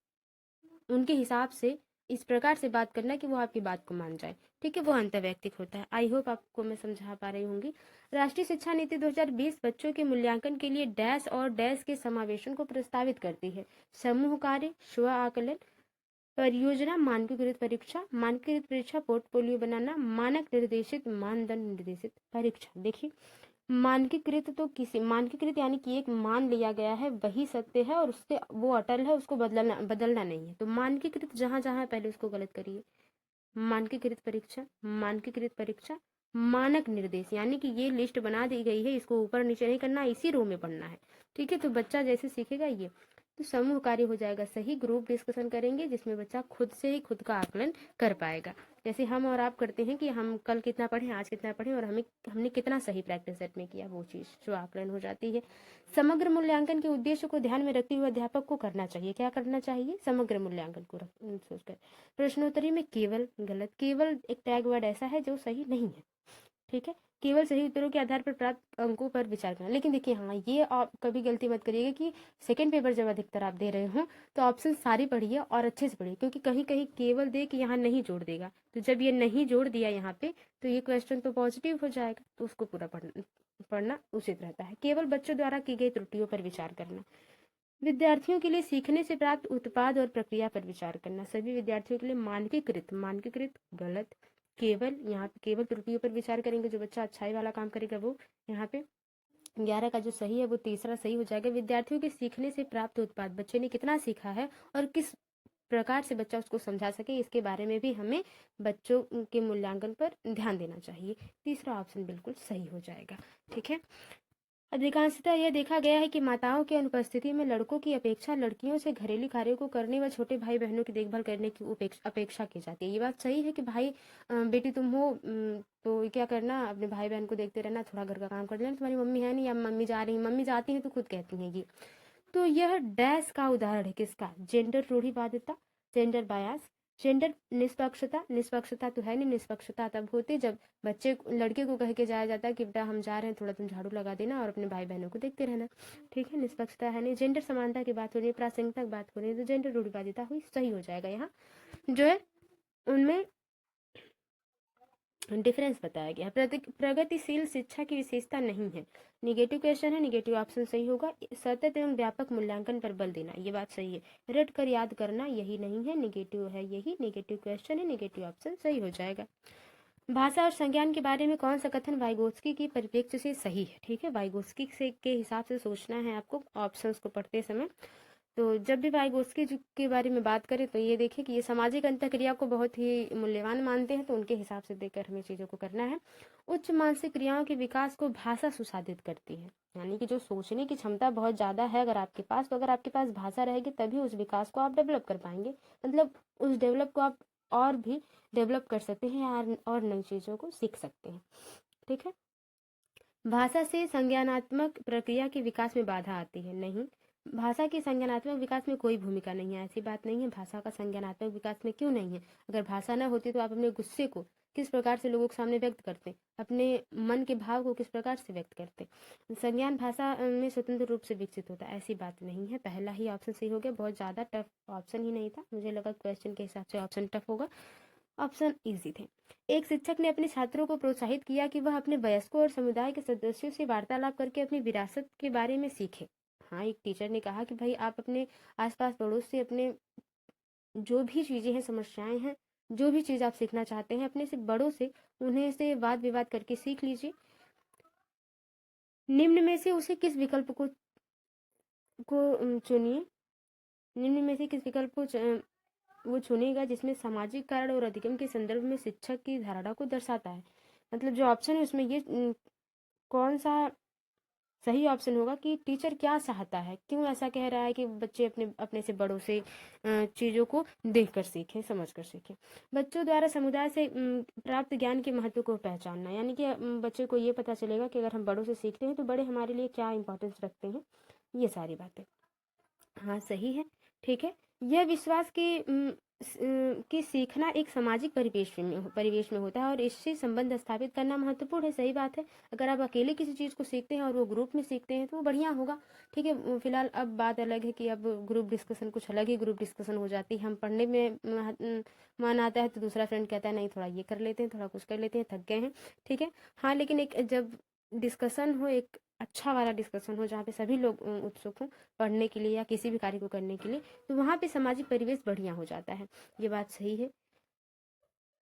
उनके हिसाब से इस प्रकार से बात करना कि वो आपकी बात को मान जाए। ठीक है, वो अंतर्वैयक्तिक होता है। आई होप आपको मैं समझा पा रही होंगी। राष्ट्रीय शिक्षा नीति 2020 बच्चों के मूल्यांकन के लिए डैश और डैश के समावेशन को प्रस्तावित करती है। समूह कार्य, स्व आकलन, परियोजना, मानकीकृत परीक्षा, मानकीकृत परीक्षा, पोर्टफोलियो बनाना, मानक निर्देशित, मानदंड निर्देशित परीक्षा। देखिए, मानकीकृत यानी कि एक मान लिया गया है वही सत्य है और उससे वो अटल है, उसको बदलना नहीं है। तो मानकीकृत जहां जहां है पहले उसको गलत करिए। मानकीकृत परीक्षा, मानक निर्देश यानी कि ये लिस्ट बना दी गई है, इसको ऊपर नीचे नहीं करना, इसी रो में पढ़ना है। ठीक है, तो बच्चा जैसे सीखेगा ये। तो समूह कार्य हो जाएगा सही। ग्रुप डिस्कशन करेंगे जिसमें बच्चा खुद से ही खुद का आकलन कर पाएगा। जैसे हम और आप करते हैं कि हम कल कितना पढ़े, आज कितना पढ़े और हमने कितना सही प्रैक्टिस सेट में किया, वो चीज़ जो आकलन हो जाती है। समग्र मूल्यांकन के उद्देश्य को ध्यान में रखते हुए अध्यापक को करना चाहिए। क्या करना चाहिए? समग्र मूल्यांकन को सोचकर। प्रश्नोत्तरी में केवल गलत, केवल एक टैग वर्ड ऐसा है जो सही नहीं है। ठीक है, केवल सही उत्तरों के आधार पर प्राप्त अंकों पर विचार करना। लेकिन देखिए हाँ, ये आप कभी गलती मत करिएगा कि सेकंड पेपर जब अधिकतर आप दे रहे हो तो ऑप्शन सारी पढ़िए और अच्छे से पढ़िए, क्योंकि कहीं कहीं केवल दे कि यहाँ नहीं जोड़ देगा। तो जब ये नहीं जोड़ दिया यहाँ पे तो ये क्वेश्चन तो पॉजिटिव हो जाएगा, तो उसको पूरा पढ़ना उचित रहता है। केवल बच्चों द्वारा की गई त्रुटियों पर विचार करना। विद्यार्थियों के लिए सीखने से प्राप्त उत्पाद और प्रक्रिया पर विचार करना। सभी विद्यार्थियों के लिए मानकीकृत गलत। केवल, यहाँ पे केवल त्रुटियों पर विचार करेंगे, जो बच्चा अच्छाई वाला काम करेगा वो। यहाँ पे 11 का जो सही है वो तीसरा सही हो जाएगा। विद्यार्थियों के सीखने से प्राप्त उत्पाद, बच्चे ने कितना सीखा है और किस प्रकार से बच्चा उसको समझा सके, इसके बारे में भी हमें बच्चों के मूल्यांकन पर ध्यान देना चाहिए। तीसरा ऑप्शन बिल्कुल सही हो जाएगा। ठीक है, अधिकांशतः यह देखा गया है कि माताओं की अनुपस्थिति में लड़कों की अपेक्षा लड़कियों से घरेलू कार्यों को करने व छोटे भाई बहनों की देखभाल करने की अपेक्षा की जाती है। ये बात सही है कि भाई बेटी तुम हो, तो क्या करना, अपने भाई बहन को देखते रहना, थोड़ा घर का काम कर लेना, तुम्हारी मम्मी है नहीं या मम्मी जा रही, मम्मी जाती हैं तो खुद कहती हैं ये। तो यह डैश का उदाहरण है, किसका? जेंडर रूढ़िवादिता, जेंडर बायास, जेंडर निष्पक्षता। निष्पक्षता तो है नहीं, निष्पक्षता तब होती जब बच्चे लड़के को कह के जाया जाता है कि बेटा हम जा रहे हैं, थोड़ा तुम झाड़ू लगा देना और अपने भाई बहनों को देखते रहना। ठीक है, निष्पक्षता है नहीं। जेंडर समानता की बात हो रही है, प्रासंगिकता की बात हो रही है, तो जेंडर रूढ़िवादिता हुई, सही हो जाएगा यहाँ जो है उनमें डिफरेंस बताया गया है। प्रगतिशील शिक्षा की विशेषता नहीं है। निगेटिव क्वेश्चन है, निगेटिव ऑप्शन सही होगा। सतत एवं व्यापक मूल्यांकन पर बल देना, ये बात सही है। रट कर याद करना, यही नहीं है, निगेटिव है, यही निगेटिव क्वेश्चन है, निगेटिव ऑप्शन सही हो जाएगा। भाषा और संज्ञान के बारे में कौन सा कथन वाइगोत्स्की की परिप्रेक्ष्य से सही है? ठीक है, वाइगोत्स्की से के हिसाब से सोचना है आपको ऑप्शंस को पढ़ते समय। तो जब भी वाइगोत्स्की जी के बारे में बात करें तो ये देखें कि ये सामाजिक अंतःक्रिया को बहुत ही मूल्यवान मानते हैं, तो उनके हिसाब से देखकर हमें चीज़ों को करना है। उच्च मानसिक क्रियाओं के विकास को भाषा सुसाधित करती है, यानी कि जो सोचने की क्षमता बहुत ज़्यादा है अगर आपके पास, तो अगर आपके पास भाषा रहेगी तभी उस विकास को आप डेवलप कर पाएंगे, मतलब उस डेवलप को आप और भी डेवलप कर सकते हैं और नई चीज़ों को सीख सकते हैं। ठीक है, भाषा से संज्ञानात्मक प्रक्रिया के विकास में बाधा आती है? नहीं, भाषा के संज्ञानात्मक विकास में कोई भूमिका नहीं है, ऐसी बात नहीं है। भाषा का संज्ञानात्मक विकास में क्यों नहीं है? अगर भाषा ना होती तो आप अपने गुस्से को किस प्रकार से लोगों के सामने व्यक्त करते, अपने मन के भाव को किस प्रकार से व्यक्त करते? संज्ञान भाषा में स्वतंत्र रूप से विकसित होता है, ऐसी बात नहीं है। पहला ही ऑप्शन सही हो गया, बहुत ज़्यादा टफ ऑप्शन ही नहीं था, मुझे लगा क्वेश्चन के हिसाब से ऑप्शन टफ होगा, ऑप्शन इजी थे। एक शिक्षक ने अपने छात्रों को प्रोत्साहित किया कि वह अपने वयस्कों और समुदाय के सदस्यों से वार्तालाप करके अपनी विरासत के बारे में सीखे। हाँ, एक टीचर ने कहा कि भाई आप अपने आसपास पड़ोस से अपने जो भी चीज़ें हैं, समस्याएं हैं, जो भी चीज़ आप सीखना चाहते हैं अपने से बड़ों से, उन्हें से वाद विवाद करके सीख लीजिए। निम्न में से उसे किस विकल्प को चुनिए, निम्न में से किस विकल्प को वो चुनेगा जिसमें सामाजिक कारण और अधिगम के संदर्भ में शिक्षक की धारणा को दर्शाता है। मतलब जो ऑप्शन है उसमें ये कौन सा सही ऑप्शन होगा कि टीचर क्या चाहता है, क्यों ऐसा कह रहा है कि बच्चे अपने अपने से बड़ों से चीज़ों को देखकर सीखें, समझकर सीखें। बच्चों द्वारा समुदाय से प्राप्त ज्ञान के महत्व को पहचानना, यानी कि बच्चे को ये पता चलेगा कि अगर हम बड़ों से सीखते हैं तो बड़े हमारे लिए क्या इंपॉर्टेंस रखते हैं, ये सारी बातें। हाँ सही है, ठीक है। यह विश्वास कि सीखना एक सामाजिक परिवेश में होता है और इससे संबंध स्थापित करना महत्वपूर्ण है, सही बात है। अगर आप अकेले किसी चीज़ को सीखते हैं और वो ग्रुप में सीखते हैं तो वो बढ़िया होगा। ठीक है, फिलहाल अब बात अलग है कि अब ग्रुप डिस्कशन कुछ अलग ही ग्रुप डिस्कशन हो जाती है। हम पढ़ने में मन आता है तो दूसरा फ्रेंड कहता है नहीं थोड़ा ये कर लेते हैं, थोड़ा कुछ कर लेते हैं, थक गए हैं। ठीक है, हाँ, लेकिन एक जब डिस्कशन हो, एक अच्छा वाला डिस्कशन हो जहाँ पे सभी लोग उत्सुक हों पढ़ने के लिए या किसी भी कार्य को करने के लिए, तो वहाँ पे सामाजिक परिवेश बढ़िया हो जाता है, ये बात सही है।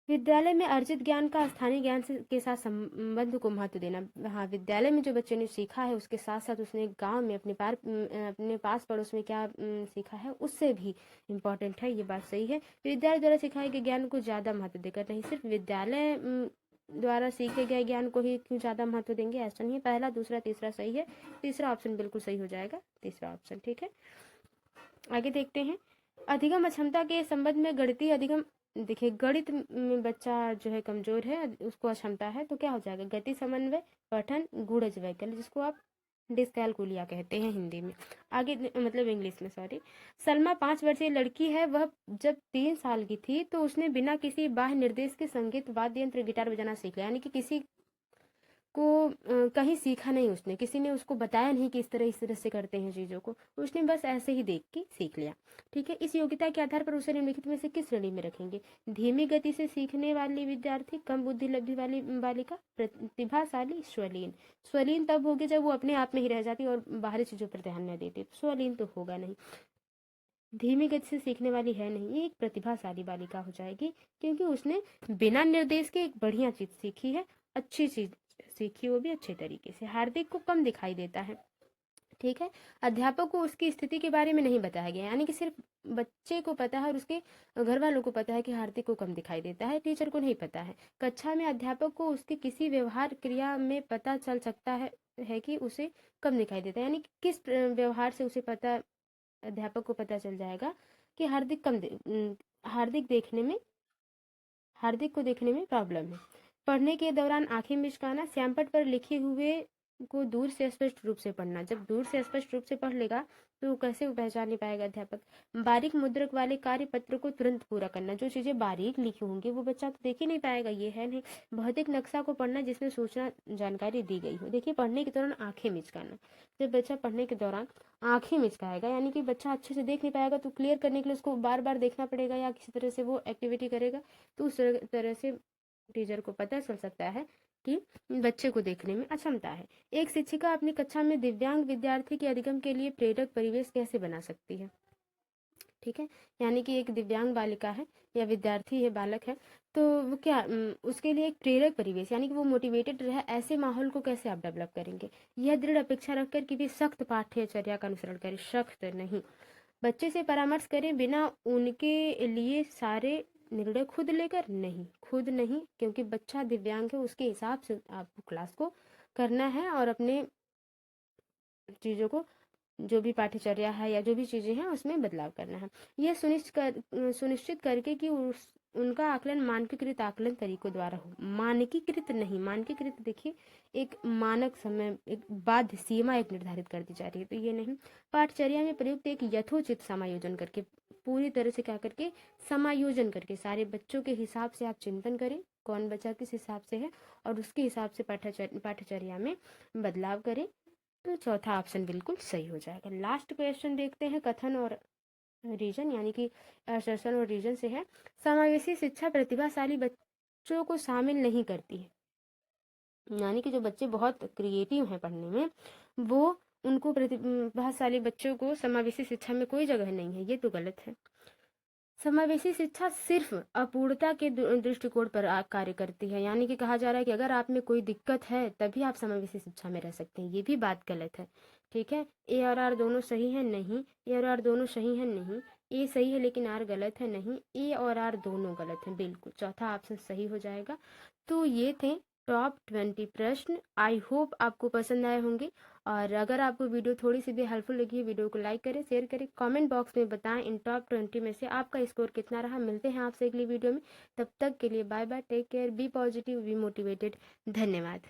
विद्यालय में अर्जित ज्ञान का स्थानीय ज्ञान के साथ संबंध को महत्व देना। हाँ, विद्यालय में जो बच्चे ने सीखा है उसके साथ साथ उसने गांव में अपने पास पड़ोस में क्या सीखा है उससे भी इम्पोर्टेंट है, ये बात सही है। विद्यालय द्वारा सिखाए गए ज्ञान को ज़्यादा महत्व देकर नहीं, सिर्फ विद्यालय द्वारा सीखे गए ज्ञान को ही क्यों ज़्यादा महत्व देंगे, ऐसा नहीं है। पहला, दूसरा, तीसरा सही है, तीसरा ऑप्शन बिल्कुल सही हो जाएगा, तीसरा ऑप्शन। ठीक है, आगे देखते हैं। अधिगम अक्षमता के संबंध में गणितीय अधिगम, देखिए गणित में बच्चा जो है कमजोर है, उसको अक्षमता है, तो क्या हो जाएगा? गति, समन्वय, पठन, गुणज वैकल्य, जिसको आप डिस्कैलकुलिया कहते हैं हिंदी में, आगे मतलब इंग्लिश में, सॉरी। सलमा 5 वर्षीय लड़की है, वह जब 3 साल की थी तो उसने बिना किसी बाह्य निर्देश के संगीत वाद्य यंत्र गिटार बजाना सीख लिया, यानी कि किसी को कहीं सीखा नहीं उसने, किसी ने उसको बताया नहीं कि इस तरह से करते हैं चीज़ों को, उसने बस ऐसे ही देख के सीख लिया। ठीक है, इस योग्यता के आधार पर उसे निम्नलिखित में से किस श्रेणी में रखेंगे? धीमी गति से सीखने वाली विद्यार्थी, कम बुद्धि लब्धि वाली बालिका, प्रतिभाशाली, स्वलीन। स्वलीन तब होगी जब वो अपने आप में ही रह जाती और बाहरी चीज़ों पर ध्यान न देती, स्वलीन तो होगा नहीं। धीमी गति से सीखने वाली है नहीं, ये एक प्रतिभाशाली बालिका हो जाएगी, क्योंकि उसने बिना निर्देश के एक बढ़िया चीज सीखी है, अच्छी चीज सीखी, वो भी अच्छे तरीके से। हार्दिक को कम दिखाई देता है। ठीक है, अध्यापक को उसकी स्थिति के बारे में नहीं बताया गया, यानी कि सिर्फ बच्चे को पता है और उसके घर वालों को पता है कि हार्दिक को कम दिखाई देता है, टीचर को नहीं पता है। कक्षा में अध्यापक को उसके किसी व्यवहार क्रिया में पता चल सकता है, है कि उसे कम दिखाई देता है, यानी कि किस व्यवहार से उसे पता, अध्यापक को पता चल जाएगा कि हार्दिक को देखने में प्रॉब्लम है। पढ़ने के दौरान आंखें मिचकाना, श्यामपट्ट पर लिखे हुए को दूर से स्पष्ट रूप से पढ़ना। जब दूर से स्पष्ट रूप से पढ़ लेगा तो कैसे वो पहचान नहीं पाएगा अध्यापक। बारीक मुद्रक वाले कार्य पत्र को तुरंत पूरा करना। जो चीजें बारीक लिखी होंगी वो बच्चा तो देख ही नहीं पाएगा, ये है नहीं। भौतिक नक्शा को पढ़ना जिसमें सूचना जानकारी दी गई हो। देखिए, पढ़ने के दौरान आंखें मिचकाना, जब बच्चा पढ़ने के दौरान आंखें मिचकाएगा यानी कि बच्चा अच्छे से देख नहीं पाएगा, तो क्लियर करने के लिए उसको बार बार देखना पड़ेगा या किसी तरह से वो एक्टिविटी करेगा, तो उस तरह से टीचर को पता चल सकता है कि बच्चे को देखने में अक्षमता है। एक शिक्षिका अपनी कक्षा में दिव्यांग विद्यार्थी के अधिगम के लिए प्रेरक परिवेश कैसे बना सकती है। ठीक है, यानी कि एक दिव्यांग बालिका है या विद्यार्थी है, बालक है, तो वो क्या उसके लिए एक प्रेरक परिवेश यानी कि वो मोटिवेटेड रहे, ऐसे माहौल को कैसे आप डेवलप करेंगे। यह दृढ़ अपेक्षा रखकर कि वे सख्त पाठ्यचर्या का अनुसरण करें, सख्त नहीं। बच्चे से परामर्श करें बिना उनके लिए सारे निर्णय खुद लेकर, नहीं, खुद नहीं, क्योंकि बच्चा दिव्यांग है, उसके हिसाब से आपको क्लास को करना है और अपने चीज़ों को, जो भी पाठ्यचर्या है या जो भी चीज़ें हैं उसमें बदलाव करना है। यह सुनिश्चित करके कि उनका आकलन मानकीकृत आकलन तरीकों द्वारा हो। मानकीकृत नहीं, मानकीकृत देखिए एक मानक समय, एक बाध्य सीमा एक निर्धारित कर दी जा रही है, तो ये नहीं। पाठचर्या में प्रयुक्त एक यथोचित समायोजन करके, पूरी तरह से क्या करके, समायोजन करके, सारे बच्चों के हिसाब से आप चिंतन करें कौन बच्चा किस हिसाब से है और उसके हिसाब से पाठ्यचर्या में बदलाव करें, तो चौथा ऑप्शन बिल्कुल सही हो जाएगा। लास्ट क्वेश्चन देखते हैं, कथन और रीजन यानी कि असर्शन और रीजन से है। समावेशी शिक्षा प्रतिभाशाली बच्चों को शामिल नहीं करती है, यानी कि जो बच्चे बहुत क्रिएटिव हैं पढ़ने में, वो उनको प्रतिभाशाली बच्चों को समावेशी शिक्षा में कोई जगह नहीं है, ये तो गलत है। समावेशी शिक्षा सिर्फ अपूर्णता के दृष्टिकोण पर कार्य करती है, यानी कि कहा जा रहा है कि अगर आप में कोई दिक्कत है तभी आप समावेशी शिक्षा में रह सकते हैं, ये भी बात गलत है। ठीक है, ए और आर दोनों सही है, नहीं। ए और आर दोनों सही है, नहीं। ए सही है लेकिन आर गलत है, नहीं। ए और आर दोनों गलत है, बिल्कुल चौथा ऑप्शन सही हो जाएगा। तो ये थे टॉप 20 प्रश्न। आई होप आपको पसंद आए होंगे, और अगर आपको वीडियो थोड़ी सी भी हेल्पफुल लगी है, वीडियो को लाइक करें, शेयर करें, कमेंट बॉक्स में बताएं इन टॉप 20 में से आपका स्कोर कितना रहा। मिलते हैं आपसे अगली वीडियो में, तब तक के लिए bye bye, take care, be positive, be motivated. धन्यवाद।